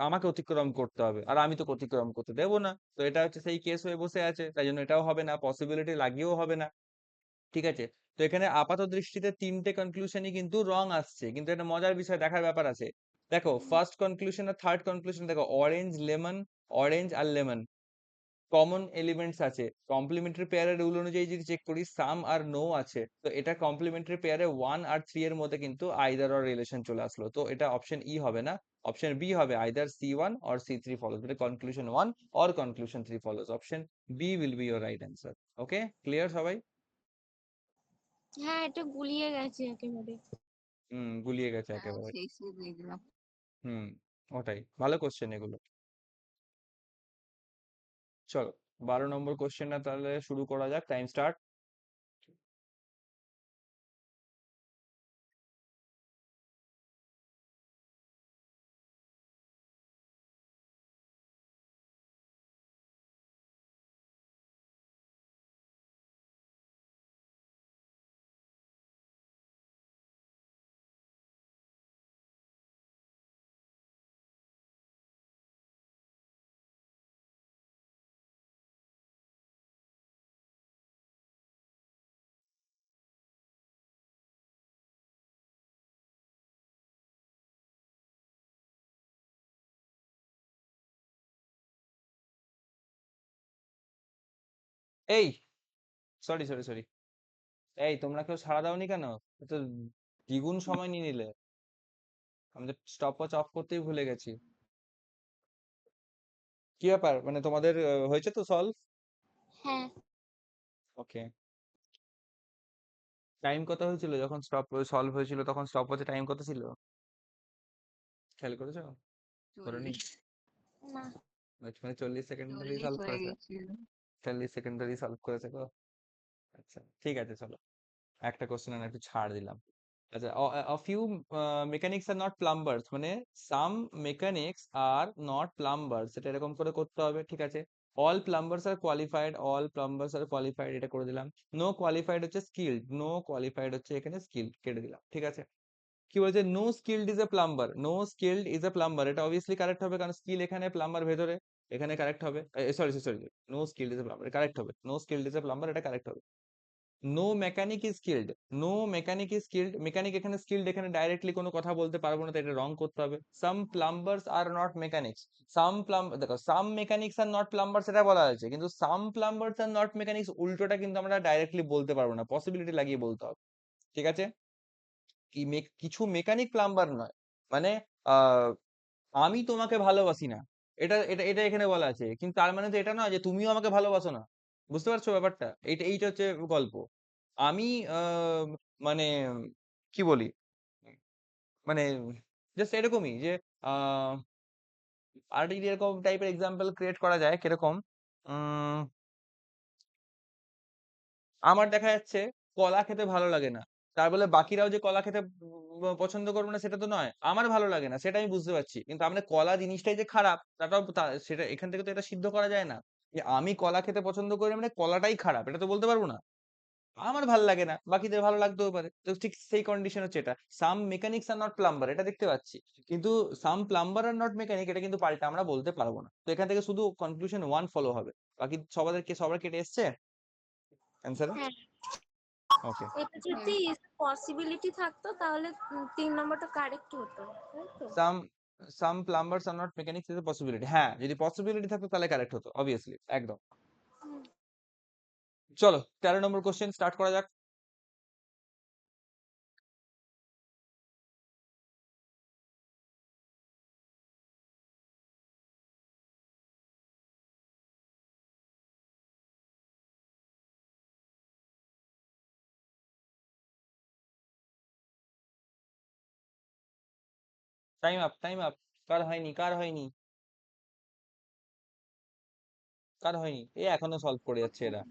আমাকে অতিক্রম করতে হবে, আর আমি তোকে অতিক্রম করতে দেবো না। তো এটা হচ্ছে সেই কেস হয়ে বসে আছে, তাই জন্য এটাও হবে না, পসিবিলিটি লাগিয়েও হবে না, ঠিক আছে। তো এখানে আপাত দৃষ্টিতে তিনটে কনক্লুশনই কিন্তু রং আসছে, কিন্তু একটা মজার বিষয় দেখার ব্যাপার আছে। দেখো ফার্স্ট কনক্লুশন আর থার্ড কনক্লুশন, দেখো অরেঞ্জ লেমন, অরেঞ্জ আর লেমন কমন এলিমেন্টস আছে। কমপ্লিমেন্টারি পেয়ারের রুল অনুযায়ী যদি চেক করি, সাম আর নো আছে, তো এটা কমপ্লিমেন্টারি পেয়ারে 1 আর 3 এর মধ্যে কিন্তু আইদার অর রিলেশন চলে আসলো, তো এটা অপশন ই হবে না, অপশন বি হবে, either C1 or C3 follows, মানে conclusion 1 or conclusion 3 follows, option B will be your right answer. Okay, clear সবাই? হ্যাঁ এটা গুলিয়ে গেছে একেবারে। গুলিয়ে গেছে হ্যাঁ একেবারে। শেষে দেখলাম। হুম, ওটাই ভালো কোশ্চেন এগুলো। চলো 12 নম্বর কোশ্চেনটা তাহলে শুরু করা যাক, টাইম স্টার্ট। এই সরি সরি সরি, এই তোমরা কেউ সাড়া দাওনি কেন? তো দ্বিগুণ সময় নিয়ে নিলে, আমি তো স্টপ ওয়াচ অফ করতেই ভুলে গেছি। কি ব্যাপার, মানে তোমাদের হয়েছে তো সলভ? হ্যাঁ ওকে, টাইম কত হয়েছিল যখন স্টপ সলভ হয়েছিল, তখন স্টপ ওয়াচে টাইম কত ছিল খেয়াল করেছো? করনি? 40। না। মানে 40 সেকেন্ড ধরেই 40 সলভ হয়ে করেছে? গেছিল। 40 সেকেন্ড ধরেই সলভ করেছে গো। আচ্ছা ঠিক আছে চলো, একটা কোশ্চেন আমি একটু ছাড় দিলাম। আচ্ছা, a few mechanics are not plumbers, মানে some mechanics are not plumbers, এটা এরকম করে করতে হবে, ঠিক আছে। all plumbers are qualified, all plumbers are qualified, এটা করে দিলাম। no qualified হচ্ছে skilled, no qualified হচ্ছে এখানে skilled, কেটে দিলাম, ঠিক আছে। কি বলছে, no skilled is a plumber, no skilled is a plumber, এটা অবভিয়াসলি কারেক্ট হবে, কারণ স্কিল এখানে, প্লাম্বার ভেতরে, এখানে কারেক্ট হবে। Sorry sorry sorry, no skilled is a plumber correct হবে, no skilled is a plumber, এটা কারেক্ট হবে। No mechanic is skilled, no mechanic is skilled, mechanic এখানে স্কিল্ড, এখানে ডাইরেক্টলি কোনো কথা বলতে পারবো না, তো এটা রং করতে হবে। সাম প্লাম্বার্স আর নট মেকানিক্স, সাম দেখো সাম মেকানিক্স আর নট প্লাম্বার্স এটা বলা হয়েছে, কিন্তু সাম প্লাম্বার্স আর নট মেকানিক্স উল্টোটা কিন্তু আমরা ডাইরেক্টলি বলতে পারবো না, পসিবিলিটি লাগিয়ে বলতে হবে, ঠিক আছে? কিছু মেকানিক প্লাম্বার নয়, মানে আহ আমি তোমাকে ভালোবাসি না, এটা এটা এটা এখানে বলা আছে, কিন্তু তার মানে তো এটা নয় যে তুমিও আমাকে ভালোবাসো না, বুঝতে পারছো ব্যাপারটা? এইটা হচ্ছে গল্প। আমি মানে কি বলি, মানে জাস্ট এরকমই যে আহ আর যদি এরকম টাইপের এক্সাম্পল ক্রিয়েট করা যায় কিরকম, উম আমার দেখা যাচ্ছে কলা খেতে ভালো লাগে না, তার বলে বাকিরাও যে কলা খেতে পছন্দ করবে না সেটা তো নয়, আমার ভালো লাগে না সেটা আমি বুঝতে পারছি, কিন্তু আমরা কলা জিনিসটাই যে খারাপ তাটাও সেটা এখান থেকে তো এটা সিদ্ধ করা যায় না যে আমি কলা খেতে পছন্দ করি মানে কলাটাই খারাপ, এটা তো বলতে পারবো না। আমার ভালো লাগে না, বাকিদের ভালো লাগতেও পারে, তো ঠিক সেই কন্ডিশন হচ্ছে এটা, সাম মেকানিক্স আর নট প্লাম্বার এটা দেখতে পাচ্ছি, কিন্তু সাম প্লাম্বার আর নট মেকানিক এটা কিন্তু পাল্টা আমরা বলতে পারবো না, তো এখান থেকে শুধু কনক্লুশন ওয়ান ফলো হবে, বাকি সবার কেটে এসছে অ্যান্সারে। হ্যাঁ, ওকে, এটা যদি পসিবিলিটি থাকতো তাহলে 3 নম্বরটা কারেক্ট হতো, তাই তো? Some some plumbers are not mechanics is a possibility, হ্যাঁ যদি পসিবিলিটি থাকতো তাহলে কারেক্ট হতো অবভিয়াসলি, একদম। হুম। চলো 13 নম্বর কোশ্চেন স্টার্ট করা যাক। Time up, time up. কার হয়নি, কার হয়নি, কার হয়নি, এ এখনো সলভ করে যাচ্ছে এরা।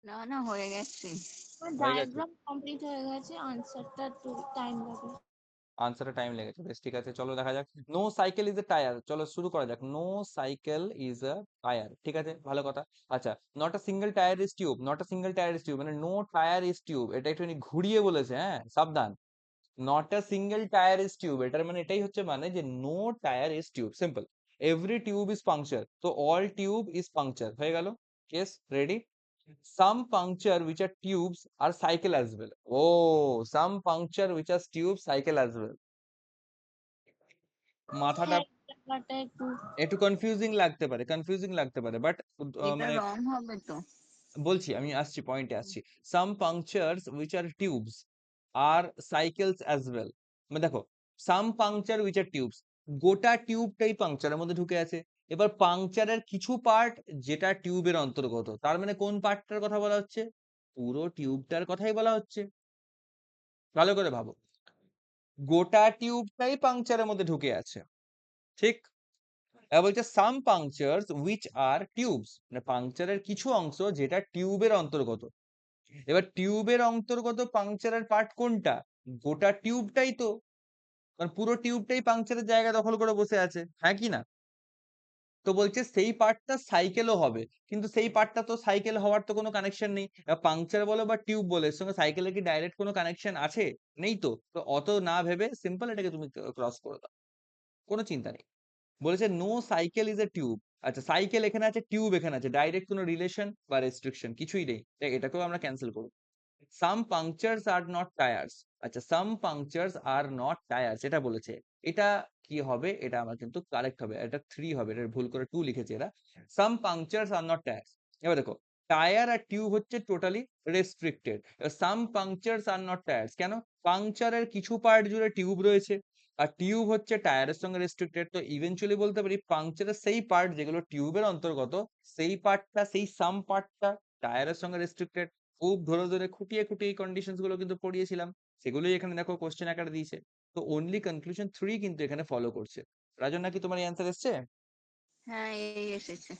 না না, হয়ে গেছে। হয়ে গেছে, ডায়াগ্রাম কমপ্লিট হয়ে গেছে, আনসারটা একটু টাইম লাগবে। আনসারে টাইম লেগেছে, বেশ ঠিক আছে, চলো দেখা যাক। No cycle is a tyre, চলো শুরু করা যাক। No cycle is a tyre, ঠিক আছে, ভালো কথা। আচ্ছা, not a single tyre is tube, not a single tyre is tube মানে নো টায়ার ইজ টিউব, এটা একটুখানি ঘুরিয়ে বলেছে, হ্যাঁ সাবধান। Not a single tyre is tube এটার মানে এটাই হচ্ছে মানে যে no tyre is tube, simple. Every tube is puncture, তো অল টিউব ইজ পাংচার হয়ে গেল। Yes, ready. Some puncture which are tubes are cycle as well, oh some puncture which are tube cycle as well, মাথাটা হ্যাঁ, ব্যাপারটা একটু একটু confusing লাগতে পারে, কনফিউজিং লাগতে পারে, বাট এটা মানে রং হবে তো। বলছি, আমি আসছি পয়েন্টে আসছি। Some punctures which are tubes are cycles as well, মানে দেখো some puncture which are tubes, গোটা টিউবটাই পাংচারের মধ্যে ঢুকে আছে, এবার পাংচারের কিছু পার্ট যেটা টিউবের অন্তর্গত, তার মানে কোন পার্টটার কথা বলা হচ্ছে, পুরো টিউবটার কথাই বলা হচ্ছে, ভালো করে ভাবো, গোটা টিউবটাই পাংচারের মধ্যে ঢুকে আছে, ঠিক। এবার বলছে সাম পাংচারস উইচ আর টিউবস, মানে পাংচারের কিছু অংশ যেটা টিউবের অন্তর্গত, এবার টিউবের অন্তর্গত পাংচারের পার্ট কোনটা, গোটা টিউবটাই তো, কারণ পুরো টিউবটাই পাংচারের জায়গা দখল করে বসে আছে, হ্যাঁ কি না? তো বলছে সেই পার্টটা সাইকেলও হবে, কিন্তু সেই পার্টটা তো সাইকেল হওয়ার তো কোনো কানেকশন নেই, পাংচার বলো বা টিউব বলে এর সঙ্গে সাইকেলের কি ডাইরেক্ট কোনো কানেকশন আছে, নেই তো, তো অত না ভেবে সিম্পল এটাকে তুমি ক্রস করে দাও, কোনো চিন্তা নেই। বলেছে no cycle is a tube, আচ্ছা সাইকেল এখানে আছে, টিউব এখানে আছে, ডাইরেক্ট কোনো রিলেশন বা রেস্ট্রিকশন কিছুই নেই, তাই এটাকেও আমরা ক্যান্সেল করব। সাম পাংচারস আর নট টায়ার্স, আচ্ছা সাম পাংচারস আর নট টায়ার্স এটা বলেছে, এটা কি হবে, এটা আমার কিন্তু কারেক্ট হবে, এটা 3 হবে, এটা ভুল করে 2 লিখেছে এরা। সাম পাংচারস আর নট টায়ার্স, এবার দেখো টায়ার আর টিউব হচ্ছে totally restricted, some punctures are not tires কেন, পাংচারের কিছু পার্ট জুড়ে টিউব রয়েছে, আর টিউব হচ্ছে টায়ারের সঙ্গে রেস্ট্রিক্টেড, তো ইভেনচুয়ালি বলতে পারি পাংচারের সেই পার্ট যেগুলো টিউবের অন্তর্গত, সেই পার্টটা, সেই সাম পার্টটা টায়ারের সঙ্গে রেস্ট্রিক্টেড। খুব ধরে ধরে খুঁটিয়ে খুঁটিয়ে এই কন্ডিশনস গুলো কিন্তু পড়িয়েছিলাম, সেগুলোই এখানে দেখো কোশ্চেন আকারে দিয়েছে, তো অনলি কনক্লুশন 3 কিন্তু এখানে ফলো করছে। রাজন, নাকি তোমার অ্যান্সার এসছে? হ্যাঁ, এই এসেছে।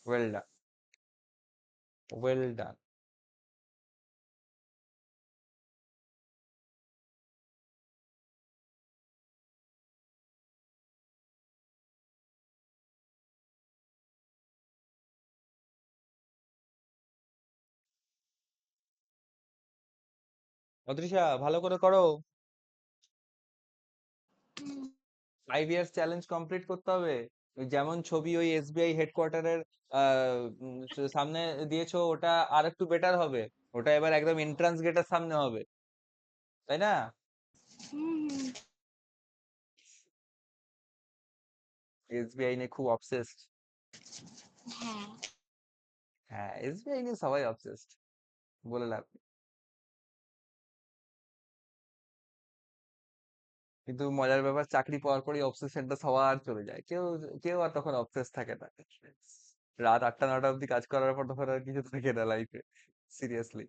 Well done, well done. Adrisha ভালো করে করো, 5 ইয়ার্স চ্যালেঞ্জ কমপ্লিট করতে হবে। ওই যেমন ছবি ওই এসবিআই হেডকোয়ার্টারের সামনে দিয়েছো, ওটা আর একটু বেটার হবে, ওটা এবার একদম এন্ট্রান্স গেটের সামনে হবে, তাই না? হুম হুম। এসবিআই নিয়ে খুব অবসেসড। হ্যাঁ। হ্যাঁ, এসবিআই নিয়ে সবাই অবসেসড, বলে লাভ নেই। কিন্তু মজার ব্যাপার, চাকরি পাওয়ার পরেই অবসেশনটা সবার চলে যায়, কেউ কেউ আর তখন অবসেস থাকে না। রাত 8টা 9টা অব্দি কাজ করার পর তখন আর কিছু থাকে না লাইফে, সিরিয়াসলি।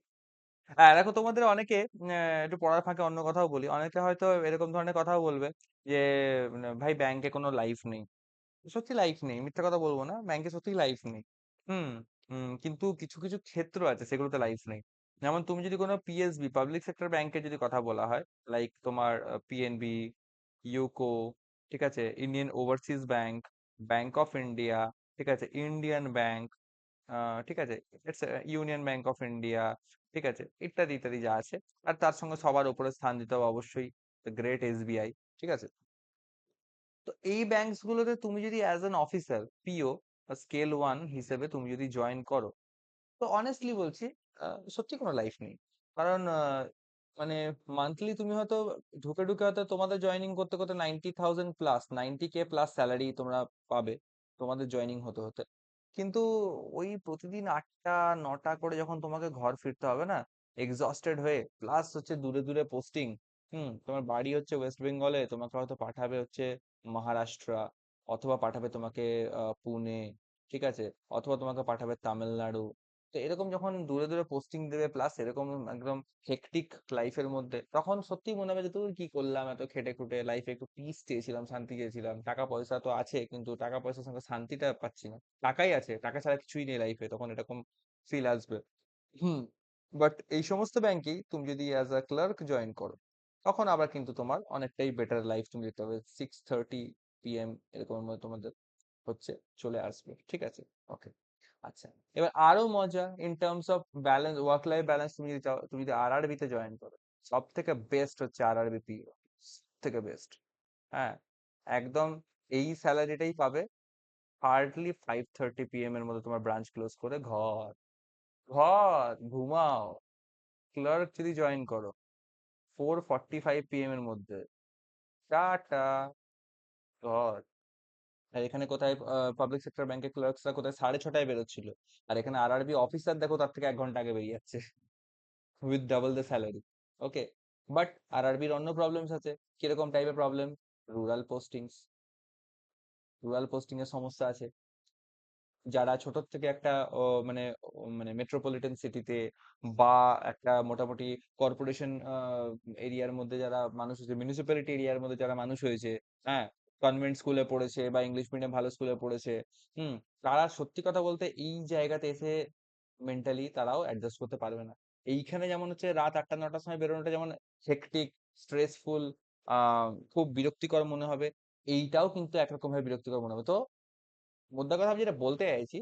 হ্যাঁ দেখো, তোমাদের অনেকে একটু পড়ার ফাঁকে অন্য কথাও বলি, অনেকে হয়তো এরকম ধরনের কথাও বলবে যে ভাই ব্যাংকে কোনো লাইফ নেই। সত্যি লাইফ নেই, মিথ্যা কথা বলবো না, ব্যাংকে সত্যি লাইফ নেই। হুম। কিন্তু কিছু কিছু ক্ষেত্র আছে সেগুলোতে লাইফ নেই। যেমন তুমি যদি কোনো পিএসবি, পাবলিক সেক্টর ব্যাংকের যদি কথা বলা হয়, লাইক তোমার পিএনবি, ইউকো, ঠিক আছে, Indian overseas bank, bank of India, ঠিক আছে, ইন্ডিয়ান ব্যাংক, ঠিক আছে, ইউনিয়ন ব্যাংক অফ ইন্ডিয়া, ঠিক আছে, ইত্যাদি ইত্যাদি যা আছে। আর তার সঙ্গে সবার উপরে স্থান দিতে হবে অবশ্যই গ্রেট এসবিআই, ঠিক আছে। তো এই ব্যাংকস গুলোতে তুমি যদি as an officer, PO scale 1 হিসেবে তুমি যদি জয়েন করো, তো অনেস্টলি বলছি, সত্যি কোনো লাইফ নেই। কারণ মানে মান্থলি তুমি হয়তো ঢুকে ঢুকে হয়তো তোমাদের জয়েনিং করতে করতে 90,000 প্লাস, 90K প্লাস স্যালারি তোমরা পাবে তোমাদের জয়েনিং হতে হতে। কিন্তু ওই প্রতিদিন 8টা 9টা করে যখন তোমাকে ঘর ফিরতে হবে না, এক্সস্টেড হয়ে, প্লাস হচ্ছে দূরে দূরে পোস্টিং। তোমার বাড়ি হচ্ছে ওয়েস্ট বেঙ্গলে, তোমাকে হয়তো পাঠাবে হচ্ছে মহারাষ্ট্র, অথবা পাঠাবে তোমাকে পুনে, ঠিক আছে, অথবা তোমাকে পাঠাবে তামিলনাড়ু। তো এরকম যখন দূরে দূরে পোস্টিং দেবে, প্লাস এরকম একদম হেক্টিক লাইফের মধ্যে, তখন সত্যি মনে হবে যে তুই কি করলাম এত খেটে খুটে, লাইফে একটু পিস চেয়েছিলাম, শান্তি চেয়েছিলাম, টাকা পয়সা তো আছে কিন্তু টাকা পয়সার সঙ্গে শান্তিটা পাচ্ছি না। টাকাই আছে, টাকা ছাড়া কিছুই নেই লাইফে, তখন এরকম ফিল আসবে। হুম। বাট এই সমস্ত ব্যাংকেই তুমি যদি অ্যাজ আ ক্লার্ক জয়েন করো, তখন আবার কিন্তু তোমার অনেকটাই বেটার লাইফ তুমি দেখতে পাবে, 6:30 PM এরকম তোমাদের হচ্ছে চলে আসবে, ঠিক আছে। ওকে। আচ্ছা, এবার আরো মজা in terms of balance, work life balance, তুমি যদি চাও, তুমি যদি আরআরবি তে জয়েন করো, সব থেকে বেস্ট হচ্ছে আরআরবি পিও, থেকে বেস্ট। হ্যাঁ, একদম এই স্যালারিটাই পাবে, হার্ডলি 5:30 PM এর মধ্যে তোমার ব্রাঞ্চ ক্লোজ করে ঘর, ঘর ঘুমাও। ক্লার্ক যদি জয়েন করো 4:45 PM এর মধ্যে, টাটা, ঘর। আর এখানে কোথায় পাবলিক সেক্টর ব্যাংকের ক্লার্কসরা কোথায় 6:30টায় বেরোচ্ছিল, আর এখানে আরআরবি অফিসার দেখো তার থেকে 1 ঘন্টা আগে বেরিয়ে যাচ্ছে, with double the salary. Okay. But আরআরবির অন্য প্রবলেমস আছে। কিরকম টাইপের problem? Rural postings, rural posting এর সমস্যা আছে। যারা ছোট থেকে একটা মানে মানে মেট্রোপলিটন সিটিতে বা একটা মোটামুটি কর্পোরেশন এরিয়ার মধ্যে যারা মানুষ হয়েছে, মিউনিসিপ্যালিটি এরিয়ার মধ্যে যারা মানুষ হয়েছে, হ্যাঁ, কনভেন্ট স্কুলে পড়েছে বা ইংলিশ মিডিয়াম ভালো স্কুলে পড়েছে, হুম, তারা সত্যি কথা বলতে এই জায়গাতে এসে মেন্টালি তারাও অ্যাডজাস্ট করতে পারবে না। এইখানে যেমন হচ্ছে রাত 8টা 9টার সময় বেরোনোটা যেমন হেক্টিক, স্ট্রেসফুল, খুব বিরক্তিকর মনে হবে, এইটাও কিন্তু একরকম ভাবে বিরক্তিকর মনে হবে। তো মোদ্দা কথা আমি যেটা বলতে চাইছি,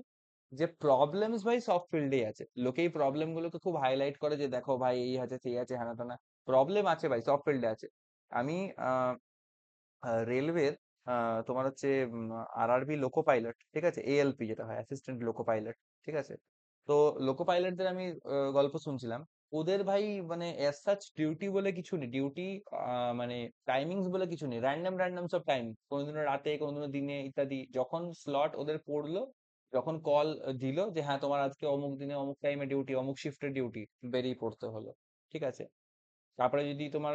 যে প্রবলেমস ভাই সব ফিল্ডেই আছে, লোকে এই প্রবলেম গুলোকে খুব হাইলাইট করে যে দেখো ভাই এই আছে সেই আছে হ্যানা তেনা, প্রবলেম আছে ভাই, সব ফিল্ডে আছে। আমি রেলওয়ের তোমার হচ্ছে আরআরবি লোকো পাইলট, ঠিক আছে, এএলপি যেটা হয় অ্যাসিস্ট্যান্ট লোকো পাইলট, ঠিক আছে। তো লোকো পাইলটদের আমি গল্প শুনছিলাম, ওদের ভাই মানে এজ সাচ ডিউটি বলে কিছু নেই, ডিউটি মানে টাইমিংস বলে কিছু নেই, র্যান্ডম র্যান্ডম সব টাইম, কোনোদিনও রাতে কোনোদিনও দিনে ইত্যাদি, যখন স্লট ওদের পড়লো, যখন কল দিল যে হ্যাঁ তোমার আজকে অমুক দিনে অমুক টাইমে ডিউটি, অমুক শিফটের ডিউটি, বেরিয়ে পড়তে হলো, ঠিক আছে। তারপরে যদি তোমার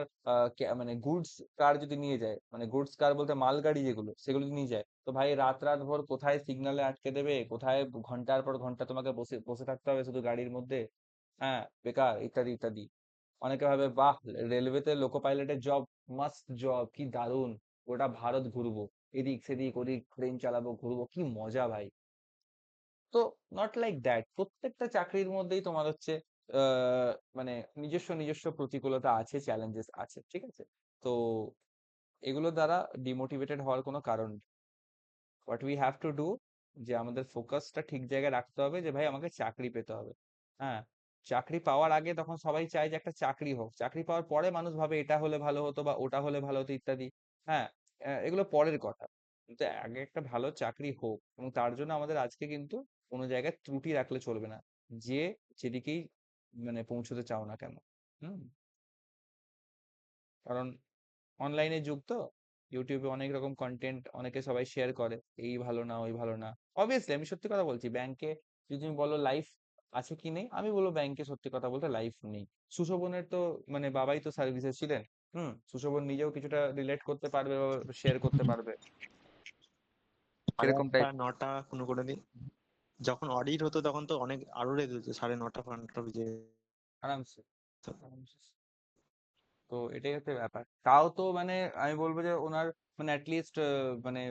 মানে গুডস কার যদি নিয়ে যায়, মানে গুডস কার বলতে মালগাড়ি যেগুলো, সেগুলো যদি নিয়ে যায়, তো ভাই রাত রাত ভর কোথায় সিগন্যালে আটকে দেবে, কোথায় ঘন্টার পর ঘন্টা তোমাকে বসে বসে থাকতে হবে শুধু গাড়ির মধ্যে, হ্যাঁ, বেকার, ইত্যাদি ইত্যাদি। অনেকে ভাবে বাহ, রেলওয়েতে লোকো পাইলটের জব, মাস্ট জব, কি দারুণ, গোটা ভারত ঘুরবো, এদিক সেদিক ওদিক ট্রেন চালাবো ঘুরবো, কি মজা ভাই। তো নট লাইক দ্যাট, প্রত্যেকটা চাকরির মধ্যেই তোমার হচ্ছে মানে নিজস্ব নিজস্ব প্রতিকূলতা আছে, চ্যালেঞ্জেস আছে, ঠিক আছে। তো এগুলো দ্বারা ডিমোটিভেটেড হওয়ার কোনো কারণ নেই। What we have to do, যে আমাদের ফোকাসটা ঠিক জায়গায় রাখতে হবে, যে ভাই আমাকে চাকরি পেতে হবে। হ্যাঁ, চাকরি পাওয়ার আগে তখন সবাই চায় যে একটা চাকরি হোক, চাকরি পাওয়ার পরে মানুষ ভাবে এটা হলে ভালো হতো বা ওটা হলে ভালো হতো ইত্যাদি। হ্যাঁ, এগুলো পরের কথা, কিন্তু আগে একটা ভালো চাকরি হোক, এবং তার জন্য আমাদের আজকে কিন্তু কোনো জায়গায় ত্রুটি রাখলে চলবে না, যে যেদিকেই মানে পৌঁছতে চাও না কেন? হুম কারণ অনলাইনে যুগ তো, ইউটিউবে অনেক রকম কন্টেন্ট অনেকে সবাই শেয়ার করে, এই ভালো না ওই ভালো না। অবভিয়াসলি আমি সত্যি কথা বলছি, ব্যাংকে যদি তুমি বলো লাইফ আছে কি নেই, আমি বলবো ব্যাংকে সত্যি কথা বলতে লাইফ নেই। সুশোভনের তো মানে বাবাই তো সার্ভিসে ছিলেন। সুশোভন নিজেও কিছুটা রিলেট করতে পারবে বা শেয়ার করতে পারবে সাড়ে কিরকম আটটা টাইপ। নটা কোনো করে দিন, যখন অডিট হতো তখন তো অনেক আরো রেট হতো, 9:30 ঘন্টা বেজে আরামসে যেত। আরামসে। তো এটাই হচ্ছে ব্যাপার। তাও তো মানে আমি বলবো যে ওনার মানে অ্যাটলিস্ট মানে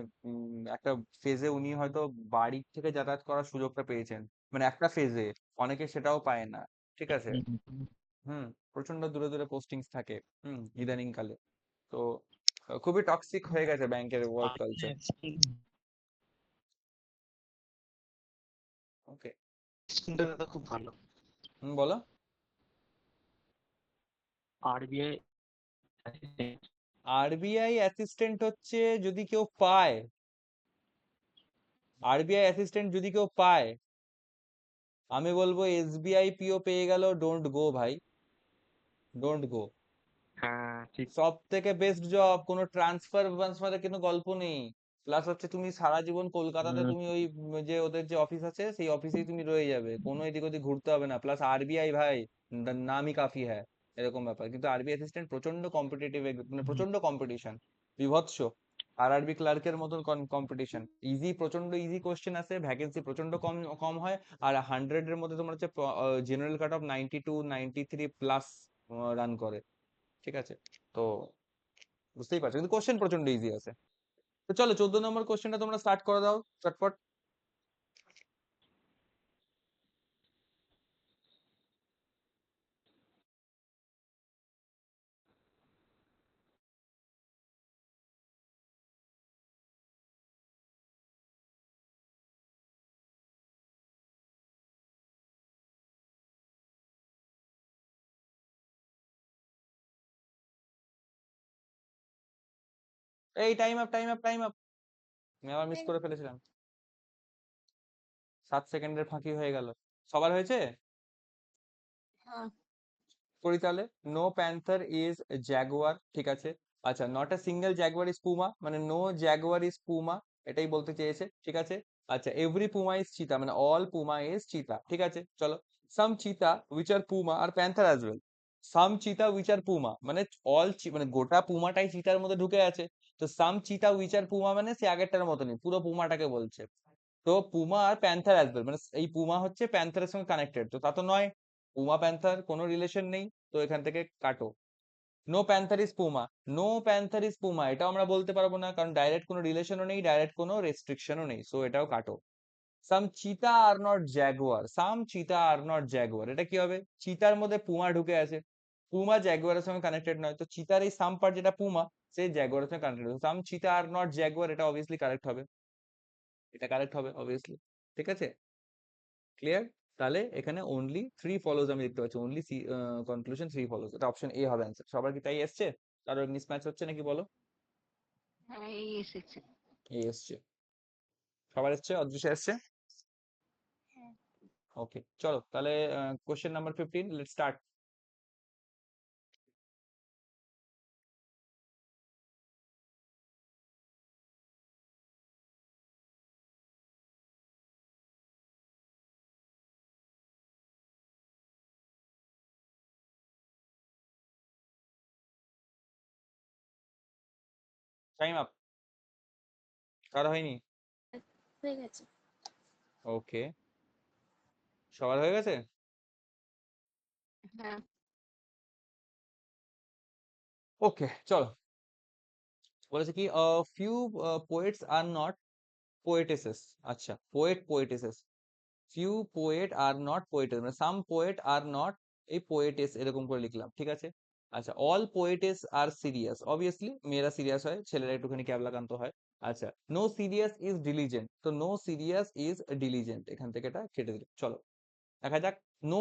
একটা ফেজে উনি হয়তো বাড়ি থেকে যাতায়াত করার সুযোগটা পেয়েছেন, মানে একটা ফেজে। অনেকে সেটাও পায় না, ঠিক আছে। হুম প্রচন্ড দূরে দূরে পোস্টিংস থাকে ইদানিং কালে। তো খুবই টক্সিক হয়ে গেছে ব্যাংকের ওয়ার্ক কালচার। ওকে, তো খুব ভালো। বলো। আরবিআই আরবিআই অ্যাসিস্ট্যান্ট হচ্ছে যদি কেউ পায়, আরবিআই অ্যাসিস্ট্যান্ট যদি কেউ পায়, আমি বলবো এসবিআই পিও পেয়ে গেল, ডোন্ট গো ভাই, ডোন্ট গো। হ্যাঁ ঠিক। সব থেকে বেস্ট জব, কোনো ট্রান্সফারের কোনো গল্প নেই। প্লাস হচ্ছে তুমি সারা জীবন কলকাতাতে তুমি ওই যে ওদের যে অফিস আছে সেই অফিসেই তুমি রয়ে যাবে, কোনো এদিক ওদিক ঘুরতে হবে না। প্লাস আরবিআই ভাই নামই কাফি হ্যায়, এরকম ব্যাপার। কিন্তু আরবি অ্যাসিস্ট্যান্ট প্রচন্ড কম্পিটিটিভ, মানে প্রচন্ড কম্পিটিশন, বিভৎস। আরআরবি ক্লার্কের মতন কম্পিটিশন, ইজি, প্রচন্ড ইজি কোশ্চেন আছে, ভ্যাকেন্সি প্রচন্ড কম কম হয়। আর 100 এর মধ্যে তোমার হচ্ছে general cut off 92 93 plus run করে, ঠিক আছে। তো বুঝতেই পারছো, কিন্তু কোশ্চেন প্রচন্ড ইজি আছে। তো চলো 14 নম্বর কোশ্চেনটা তোমরা স্টার্ট করে দাও চটপট। এই time up time up time up, আমি আবার মিস করে ফেলেছিলাম, 7 সেকেন্ডের ফাঁকি হয়ে গেল। সবার হয়েছে? হ্যাঁ। করি তাহলে। নো প্যান্থার ইজ জ্যাগুয়ার, ঠিক আছে। আচ্ছা, not a single Jaguar is Puma, মানে নো জ্যাগুয়ার ইজ পুমা, এটাই বলতে চেয়েছে, ঠিক আছে। আচ্ছা, এভরি পুমা ইজ চিতা, মানে অল পুমা ইজ চিতা, ঠিক আছে চলো। Some cheetah which are puma are panther as well. Some cheetah which are puma মানে অল, মানে গোটা পুমাটাই চিতার মধ্যে ঢুকে আছে। তো সাম চিতা উইচ আর পুমা মানে সে আগেরটার মতনই, পুরো পুমাটাকে বলছে। তো Puma are panther as well, মানে এই পুমা হচ্ছে প্যান্থারের সঙ্গে কানেক্টেড, তো তা তো নয়, পুমা প্যান্থার কোনো রিলেশন নেই, তো এখান থেকে কাটো। No panther is puma, no panther is puma এটাও আমরা বলতে পারবো না, কারণ ডাইরেক্ট কোনো রিলেশনও নেই, ডাইরেক্ট কোনো রেস্ট্রিকশনও নেই, সো এটাও কাটো। সাম চিতা আর নট জ্যাগুয়ার, সাম চিতা আর নট জ্যাগুয়ার, এটা কি হবে? চিতার মধ্যে পুমা ঢুকে আছে, পুমা জ্যাগুয়ারের সঙ্গে কানেক্টেড নয়, তো চিতার এই সাম পার্ট যেটা পুমা, সে জ্যাগুয়ারের সঙ্গে কানেক্টেড। সাম চিতা আর নট জ্যাগুয়ার, এটা অবভিয়াসলি কারেক্ট হবে, এটা কারেক্ট হবে অবভিয়াসলি, ঠিক আছে। ক্লিয়ার? তাহলে এখানে অনলি 3 ফলোজ আমি দেখতে পাচ্ছি, অনলি কনক্লুশন 3 ফলোজ, এটা অপশন এ হবে অ্যান্সার। সবার কি তাই এসছে? কারোর মিসম্যাচ হচ্ছে নাকি বলো? হ্যাঁ এই এসেছে। এই এসছে, সবার এসছে, অদৃশ্য এসছে। হ্যাঁ। ওকে চলো তাহলে question number 15, let's start. Time up, কার হয়নি? হয়ে গেছে। ওকে, সবার হয়ে গেছে। হ্যাঁ। ওকে চলো, বলেছে কি few poets are not poetesses. আচ্ছা, poet poetesses, few poet are not poetess, মানে সাম পোয়েট আর নট এই পোয়েটেস, এরকম করে লিখলাম, ঠিক আছে। আচ্ছা, all poetess are serious, obviously মেয়েরা সিরিয়াস হয়, ছেলেরা একটুখানি ক্যাবলাকান্ত হয়। আচ্ছা, নো সিরিয়াস ইজ ডিলিজেন্ট, তো নো সিরিয়াস ইজ ডিলিজেন্ট, এখান থেকে এটা কেটে দিল। চলো দেখা যাক। No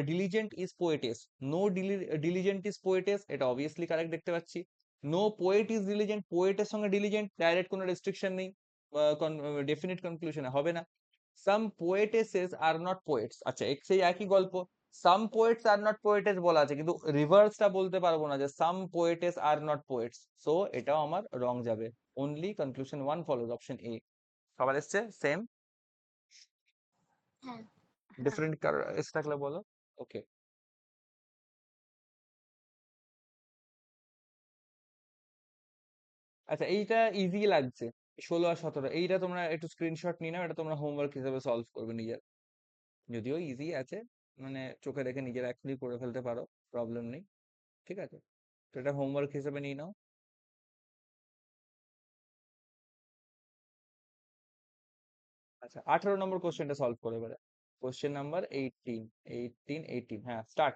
diligent is poetess, no diligent is poetess, এটা অবভিয়াসলি কারেক্ট দেখতে পাচ্ছি। নো পোয়েট ইজ ডিলিজেন্ট, পোয়েটের সঙ্গে ডিলিজেন্ট, ডাইরেক্ট কোনো রেস্ট্রিকশন নেই, ডেফিনিট কনক্লুশনে হবে না। সাম পোয়েটেসেস আর নট পোয়েটস, আচ্ছা সেই একই গল্প, some poets are not poetess বলা আছে, কিন্তু রিভার্সটা বলতে পারবো না যে some poetess are not poets, so এটাও আমার রং যাবে। Only conclusion one follows, option A. সবার এসছে সেম? হ্যাঁ। ডিফারেন্ট এসে থাকলে বলো। ওকে, আচ্ছা এইটা ইজি লাগছে, 16 আর 17, এইটা তোমরা একটু স্ক্রিনশট নিয়ে নাও, এটা তোমরা হোমওয়ার্ক হিসেবে সলভ করবে নিজের। যদিও ইজি আছে, মানে চোখে দেখে নিজের এখনই করে ফেলতে পারো, প্রবলেম নেই, ঠিক আছে? তো এটা হোমওয়ার্ক হিসেবে নিয়ে নাও। আচ্ছা 18 নম্বর কোশ্চেনটা সলভ করে এবারে। কোশ্চেন নাম্বার 18, হ্যাঁ স্টার্ট।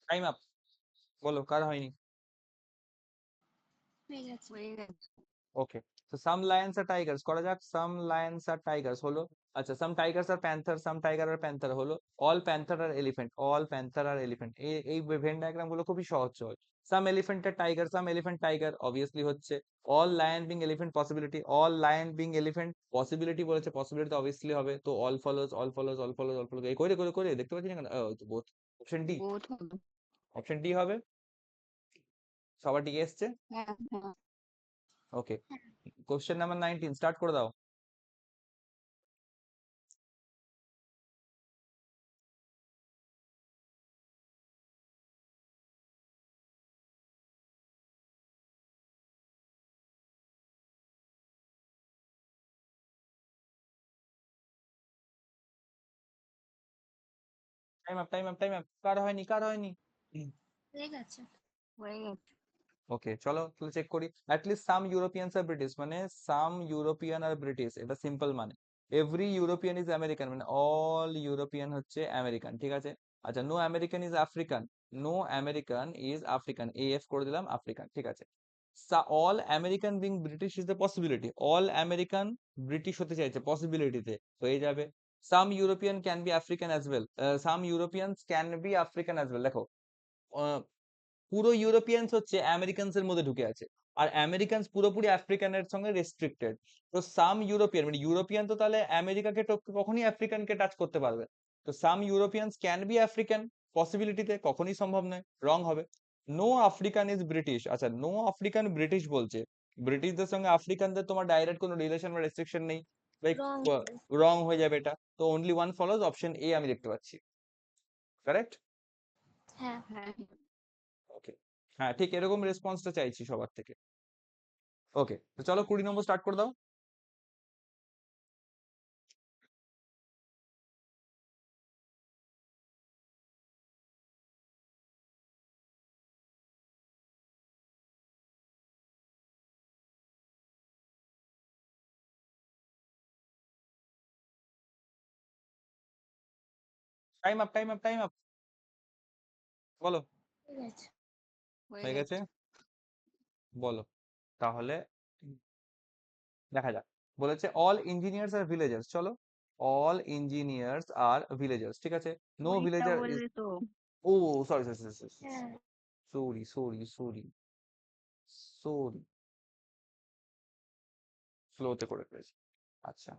টাইম আপ, বলো কার হয়নি। হয়ে গেছে। হয়ে গেছে। ওকে, তো সাম লায়ন্স আর টাইগার্স করা যাক। সাম লায়ন্স আর টাইগার্স হলো, আচ্ছা সাম টাইগার্স আর প্যান্থার, সাম টাইগার আর প্যান্থার হলো, অল প্যান্থার আর এলিফ্যান্ট, অল প্যান্থার আর এলিফ্যান্ট। এই ভেন ডায়াগ্রাম গুলো খুবই সহজ সহজ। সাম এলিফ্যান্ট আর টাইগার, সাম এলিফ্যান্ট টাইগার অবভিয়াসলি হচ্ছে। All lion being elephant possibility, all lion being elephant possibility বলেছে, পসিবিলিটি তো অবভিয়াসলি হবে, তো all follows all follows all follows all follows, এই করে করে করে দেখতে পাচ্ছি না কেন, বোথ, অপশন ডি, বোথ হবে। অপশন ডি হবে। সবার ডি এসছে? হ্যাঁ হ্যাঁ। ওকে, কোশ্চেন নাম্বার 19 স্টার্ট করে দাও। Time up, time up, time up, কার হয়নি কার হয়নি? হয়ে গেছে। হয়ে গেছে। ওকে চলো তাহলে চেক করি। At least some Europeans are British, মানে সাম ইউরোপিয়ান আর ব্রিটিশ, এটা সিম্পল মানে এভরি ইউরোপিয়ান ইজ আমেরিকান, মানে অল ইউরোপিয়ান হচ্ছে আমেরিকান, ঠিক আছে? আচ্ছা no American is African, no American is African, AF করে দিলাম আফ্রিকান, ঠিক আছে? All American being British is the possibility, all American British হতে চাইছে পসিবিলিটিতে, হয়ে যাবে। Some European can be African as well, some Europeans can be African as well. দেখো পুরো ইউরোপিয়ানস হচ্ছে আমেরিকানস এর মধ্যে ঢুকে আছে, আর আমেরিকানস পুরোপুরি আফ্রিকানের সঙ্গে রেস্ট্রিক্টেড। তো সাম ইউরোপিয়ান মানে ইউরোপিয়ান তো তাহলে আমেরিকাকে কখনই আফ্রিকানকে টাচ করতে পারবে, তো সাম ইউরোপিয়ানস ক্যান বি আফ্রিকান পসিবিলিটিতে কখনই সম্ভব নয়, রং হবে। নো আফ্রিকান ইজ ব্রিটিশ, আচ্ছা নো আফ্রিকান ব্রিটিশ বলছে, ব্রিটিশদের সঙ্গে আফ্রিকানদের তোমার ডাইরেক্ট কোনো রিলেশন বা রেস্ট্রিকশন নেই, লাইক রং হবে। রং হয়ে যাবে এটা, তো অনলি ওয়ান ফলোজ, অপশন এ আমি দেখতে পাচ্ছি, কারেক্ট? হ্যাঁ। হ্যাঁ ওকে, হ্যাঁ ঠিক এরকম রেসপন্সটা চাইছি সবার থেকে। ওকে, তো চলো 20 নম্বর স্টার্ট করে দাও। Time up, time up, time up, বলো। হয়ে গেছে। হয়ে হয়ে গেছে, গেছে। বলো তাহলে, দেখা যাক। বলেছে অল ইঞ্জিনিয়ার্স আর ভিলেজার্স, চলো অল ইঞ্জিনিয়ার্স আর ভিলেজার্স, ঠিক আছে? নো কুড়িটা ভিলেজার ইজ, বললে তো। ও সরি সরি সরি হ্যাঁ। সরি সরি সরি সরি, স্লোতে করে ফেলেছি। আচ্ছা,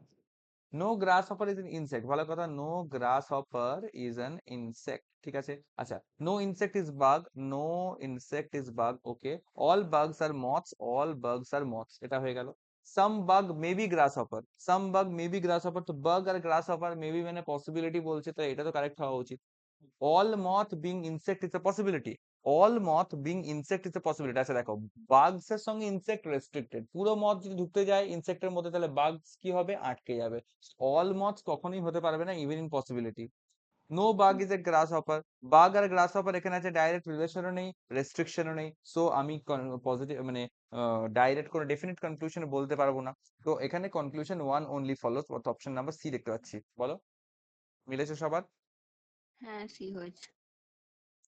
no grasshopper is an insect, ভালো কথা, no grasshopper is an insect, ঠিক আছে? আচ্ছা no insect is bug, no insect is bug, okay. All bugs are moths, all bugs are moths, এটা হয়ে গেল। Some bug may be grasshopper, some bug may be grasshopper, তো bug আর grasshopper may be মানে possibility বলছে, তো এটা তো কারেক্ট হওয়া উচিত। All moth being insect is a possibility, all moth being insect is a possibility. আচ্ছা দেখো, বাগস এর সঙ্গে ইনসেক্ট রেস্ট্রিক্টেড, পুরো মথ যদি ঢুকতে যায় ইনসেক্টের মধ্যে তাহলে বাগস কি হবে, আটকে যাবে। অল মথ কখনোই হতে পারবে না, even in possibility. No bug is a grasshopper, bug আর গ্রাস হপার এখানে আছে ডাইরেক্ট রিলেশনও নেই, রেস্ট্রিকশনও নেই, সো আমি পজিটিভ মানে ডাইরেক্ট কোনো ডেফিনিট কনক্লুশন বলতে পারবো না, তো এখানে conclusion one only follows, option number C দেখতে পাচ্ছি, বলো মিলেছে সবার? হ্যাঁ সি হয়েছে।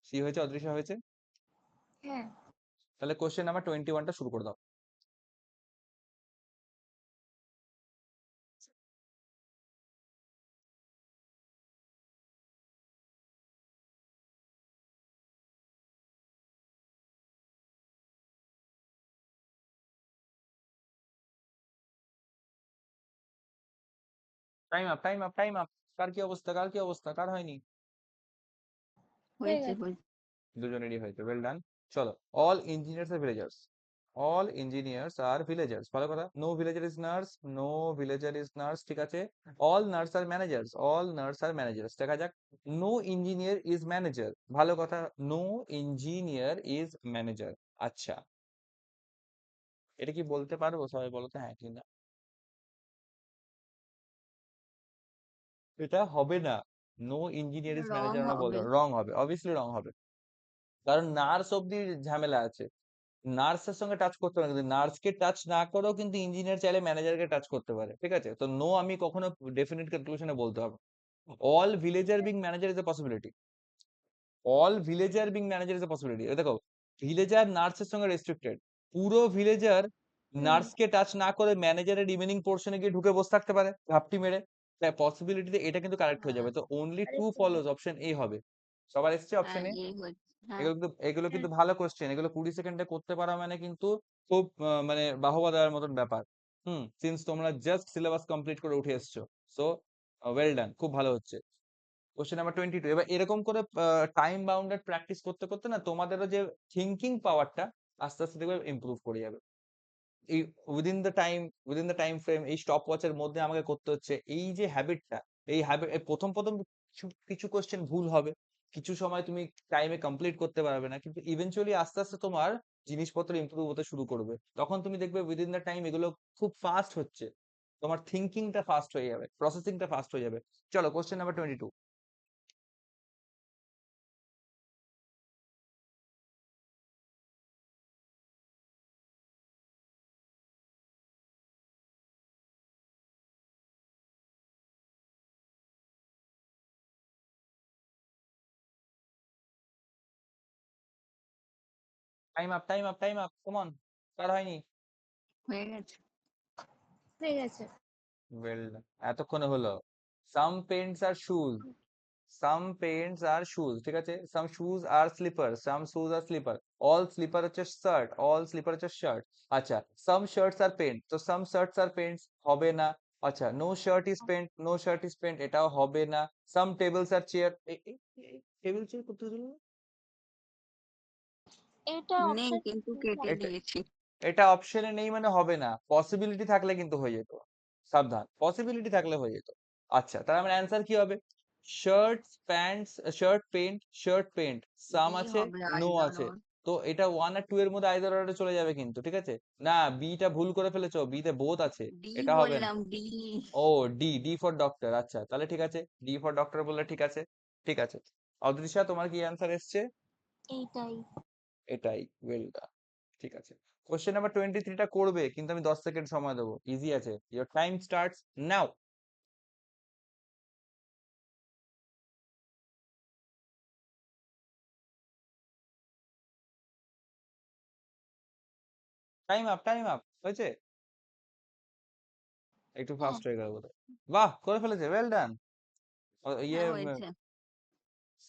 সি হয়েছে, অদৃশ্য হয়েছে। হ্যাঁ। তাহলে কোশ্চেন নাম্বার 21টা শুরু করে দাও। Time up. কার কি অবস্থা, কার কি অবস্থা, কার হয়নি? হয়ে হয়েছে গেছে। হয়েছে দুজনেরই হয়েছে, ওয়েল ডান। চলো, all engineers are villagers. All engineers are villagers, ভালো কথা। No villager is nurse, no villager is nurse, ঠিক আছে। All nurse are managers, all nurse are managers, দেখা যাক। নো ইঞ্জিনিয়ার ইজ ম্যানেজার, ভালো কথা। No engineer is manager. আচ্ছা, এটা কি বলতে পারবো? সবাই বলো তো হ্যাঁ কি না। এটা হবে না। No engineer is wrong manager আমরা বলতে হবে রং হবে, অবভিয়াসলি রং হবে। কারণ নার্স অব্দি ঝামেলা আছে, নার্সের সঙ্গে টাচ করতে পারে, কিন্তু নার্সকে টাচ না করেও কিন্তু ইঞ্জিনিয়ার চাইলে ম্যানেজারকে টাচ করতে পারে, ঠিক আছে। তো নো আমি কখনো ডেফিনিট কনক্লুশনে বলতে হবে। All villager being manager is a possibility, all villager being manager is a possibility. দেখো, ভিলেজার নার্সের সঙ্গে রেস্ট্রিক্টেড, পুরো ভিলেজার হুম নার্সকে টাচ না করে ম্যানেজারের রিমেনিং পোর্শনে গিয়ে ঢুকে বসে থাকতে পারে ঘাপটি মেরে। তাই পসিবিলিটিতে এটা কিন্তু কারেক্ট হয়ে হ্যাঁ যাবে, তো অনলি ট্রু correct ফলোজ হবে। অপশন এ হবে। সবার এসছে হ্যাঁ অপশন এ? এই হচ্ছে হ্যাঁ এগুলো কিন্তু হ্যাঁ ভালো কোশ্চেন, এগুলো 20 সেকেন্ডে করতে পারা মানে কিন্তু খুব মানে বাহবা দেওয়ার মতন ব্যাপার। সিন্স তোমরা জাস্ট সিলেবাস কমপ্লিট করে উঠে এসছো, সো ওয়েল ডান, খুব ভালো হচ্ছে। কোশ্চেন নাম্বার 22, এবার এরকম করে টাইম বাউন্ডেড প্র্যাকটিস করতে করতে না তোমাদেরও যে থিঙ্কিং পাওয়ারটা আস্তে আস্তে দেখবে ইমপ্রুভ করে যাবে। এই উইদিন দ্য টাইম ফ্রেম, এই স্টপ ওয়াচের মধ্যে আমাকে করতে হচ্ছে এই যে হ্যাবিটটা। এই হ্যাবিট, প্রথম প্রথম কিছু কিছু কোশ্চেন ভুল হবে, কিছু সময় তুমি টাইমে কমপ্লিট করতে পারবে না, কিন্তু ইভেনচুয়ালি আস্তে আস্তে তোমার জিনিসপত্র ইমপ্রুভ হতে শুরু করবে, তখন তুমি দেখবে উইদিন দ্য টাইম এগুলো খুব ফাস্ট হচ্ছে, তোমার থিঙ্কিংটা ফাস্ট হয়ে যাবে, প্রসেসিংটা ফাস্ট হয়ে যাবে। চলো, question number 22। Time up, come on. কার হয়নি? হয়ে গেছে হয়ে গেছে। ওয়েল, এতক্ষণে হলো। Some pants are shoes, some pants are shoes, ঠিক আছে। Some shoes are slipper, some shoes are slipper. All slipper হচ্ছে শার্ট, অল স্লিপার হচ্ছে শার্ট। আচ্ছা, সাম শার্টস আর পেন্ট, তো সাম শার্টস আর পেন্টস হবে না। আচ্ছা, no shirt is pant, no shirt is pant, এটাও হবে না। Some tables are chair, table chair করতে দিল না? এটা নেই অপশন কিন্তু কেটে এটা দিয়েছি এটা অপশনে নেই মানে হবে না, পসিবিলিটি থাকলে কিন্তু হয়ে যেত, সাবধান, পসিবিলিটি থাকলে হয়ে যেত। আচ্ছা, তাহলে আমার অ্যান্সার কি হবে? Shirt pants, shirt pant, some D আছে, হবে নো আইদার আছে। অর তো এটা 1 আর 2 এর মধ্যে আইদার অর্ডারে চলে যাবে কিন্তু, ঠিক আছে। না, বিটা ভুল করে ফেলেছো, বি তে বোথ আছে, ডি এটা হবে না। বললাম D oh, D, D for doctor, আচ্ছা তাহলে ঠিক আছে, ডি ফর ডক্টর বললে ঠিক আছে, ঠিক আছে। অদৃশা, তোমার কি অ্যান্সার এসছে? এইটাই। এটাই, ওয়েল ডান, ঠিক আছে। কোশ্চেন নাম্বার 23টা করবে, কিন্তু আমি 10 সেকেন্ড সময় দেবো, ইজি আছে। Your time starts now. Time up হয়েছে, একটু হ্যাঁ ফাস্ট হয়ে গেল বোধহয়। বাহ, করে ফেলেছে, ওয়েল ডান। ইয়ে, হ্যাঁ হয়েছে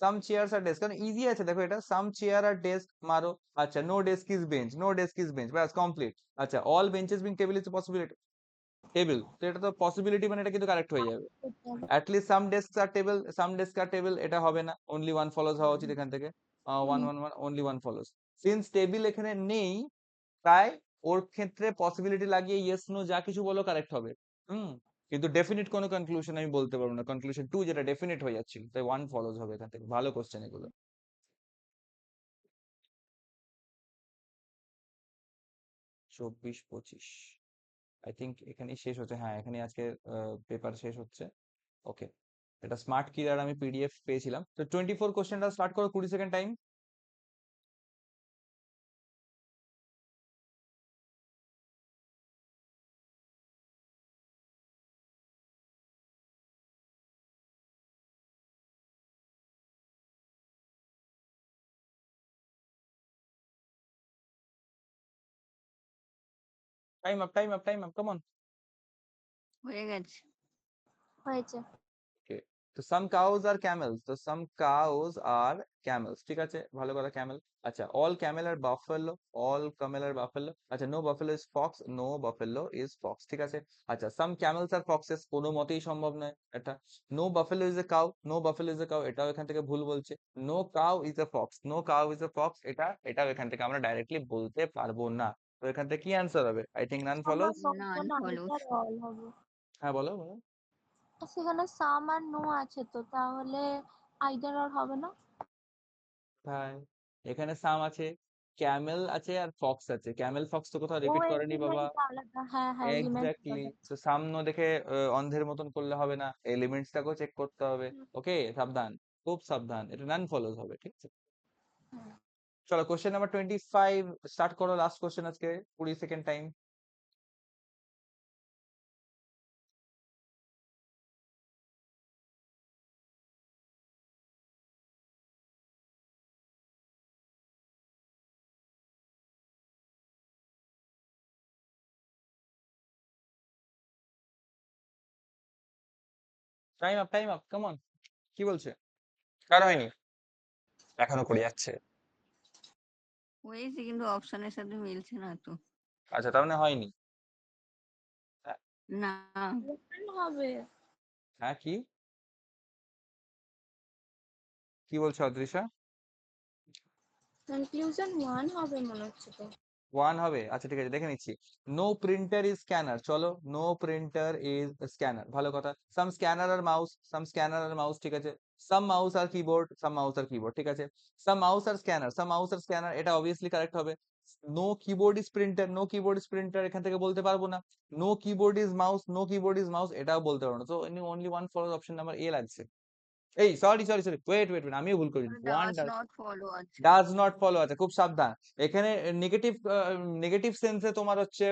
সাম চেয়ারস আর ডেস্ক, কারণ ইজি আছে, দেখো এটা সাম চেয়ার আর ডেস্ক মারো। আচ্ছা, no desk is bench, no desk is bench, ব্যাস কমপ্লিট। আচ্ছা, all benches being table is possibility, table, তো এটা তো পসিবিলিটি মানে এটা কিন্তু কারেক্ট হয়ে যাবে। করতে হবে। at least some desks are table, some desks are table, এটা হবে না, only one follows হওয়া উচিত এখান থেকে। হুম only one follows, since table এখানে নেই, তাই ওর ক্ষেত্রে পসিবিলিটি লাগিয়ে ইয়েস নো যা কিছু বলো কারেক্ট হবে। হুম কিন্তু ডেফিনিট কোনো কনক্লুশন আমি বলতে পারবো না, কনক্লুশন 2 যেটা ডেফিনিট হয়ে যাচ্ছিল, তাই 1 ফলোজ হবে এখান থেকে। ভালো কোশ্চেন এগুলো। 24-25, আই থিঙ্ক এখানেই শেষ হচ্ছে, হ্যাঁ এখানে আজকে পেপার শেষ হচ্ছে। ওকে, এটা স্মার্ট কিলার আমি পিডিএফ পেয়েছিলাম। তো 24 কোশ্চেনটা স্টার্ট করো, 20 second time. Time up, come on. হয়ে গেছে হয়েছে। ওকে, তো some cows are camels, তো some cows are camels, ঠিক আছে, ভালো কথা, camel। আচ্ছা, all camel are buffalo, all camel are buffalo। আচ্ছা, no buffalo is fox, no buffalo is fox, ঠিক আছে। আচ্ছা, some camels are foxes, কোনো মতেই সম্ভব নয় এটা। no buffalo is a cow, no buffalo is a cow, এটাও এখান থেকে ভুল বলছে। no cow is a fox, no cow is a fox, এটাও এখান থেকে আমরা ডাইরেক্টলি বলতে পারবো না। তো এখান থেকে কি অ্যান্সার হবে? আই থিঙ্ক নান আমার ফলোজ। বলতো none না follows. এটার অল হবে। হ্যাঁ, বলো বলো। সেখানে সাম আর নো আছে, তো তাহলে আইদার আর হবে না। হ্যাঁ, এখানে সাম আছে, ক্যামেল আছে, আর ফক্স আছে। ক্যামেল ফক্স তো কোথাও ও রিপিট করেনি বাবা। এলিমেন্টটা আলাদা, হ্যাঁ হ্যাঁ এলিমেন্ট এক্স্যাক্টলি। আলাদা। তো সামনে দেখে অন্ধের মতন করলে হবে না, এলিমেন্টসটাকেও চেক করতে হবে। হুম, ওকে, সাবধান, খুব সাবধান, এটা নান ফলোজ হবে, ঠিক আছে। হুম। চলো, কোশ্চেন নাম্বার 25 স্টার্ট করো, লাস্ট কোশ্চেন আজকে, 20 second time. Time up, time up, come on. কি বলছে? কার হয়নি? এখনো করে যাচ্ছে। হয়েছে কিন্তু অপশনের সাথে মিলছে না তো। আচ্ছা, তার মানে হয়নি। না, ওখানে হবে হ্যাঁ, কি কি বলছো অদৃশা? কনক্লুশন 1 হবে মনে হচ্ছে তো। 1 হবে, আচ্ছা ঠিক আছে, দেখে নিচ্ছি। নো প্রিন্টার ইজ স্ক্যানার, চলো, নো প্রিন্টার ইজ স্ক্যানার, ভালো কথা। সাম স্ক্যানার আর মাউস, সাম স্ক্যানার আর মাউস, ঠিক আছে। সাম মাউস আর কিবোর্ড, সাম মাউস আর কিবোর্ড, ঠিক আছে। সাম মাউস আর স্ক্যানার, সাম মাউস আর স্ক্যানার, এটা অবভিয়াসলি কারেক্ট হবে। No keyboard is printer, no keyboard is printer, এখান থেকে বলতে পারবো না। No keyboard is mouse, no keyboard is mouse, এটাও বলতে পারবো না। তো only one for option number A লাগছে। এই sorry sorry sorry, wait wait wait, আমিও ভুল করি। ওয়ান does not follow আছে। ডাজ নট ফলো আছে, খুব সাবধান। এখানে নেগেটিভ নেগেটিভ সেন্সে তোমার হচ্ছে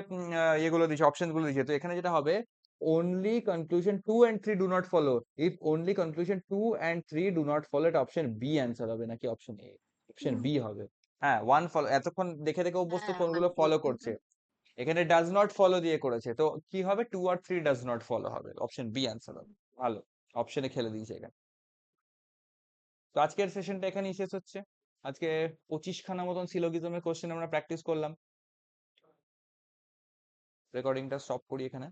এগুলো দিচ্ছে, অপশন গুলো দিচ্ছে। তো এখানে যেটা হবে, only conclusion 2 and 3 do not follow, if only conclusion 2 and 3 do not follow, এটা অপশন বি অ্যান্সার হবে, নাকি অপশন এ? অপশন বি হবে। হ্যাঁ, ওয়ান ফলো, এতক্ষণ দেখে দেখে অভ্যস্ত হ্যাঁ, কোনগুলো মানে ফলো প্রত্যেকটা করছে। এখানে ডাজ নট ফলো দিয়ে করেছে, তো কি হবে? 2 আর 3 ডাজ নট ফলো হবে, অপশন বি অ্যান্সার হবে। ভালো, অপশনে খেলে দিয়েছে এখানে। তো আজকের সেশনটা এখানেই শেষ হচ্ছে। আজকে 25খানা মতন সিলোগিজমের কোশ্চেন আমরা প্র্যাকটিস করলাম। রেকর্ডিংটা স্টপ করি এখানে।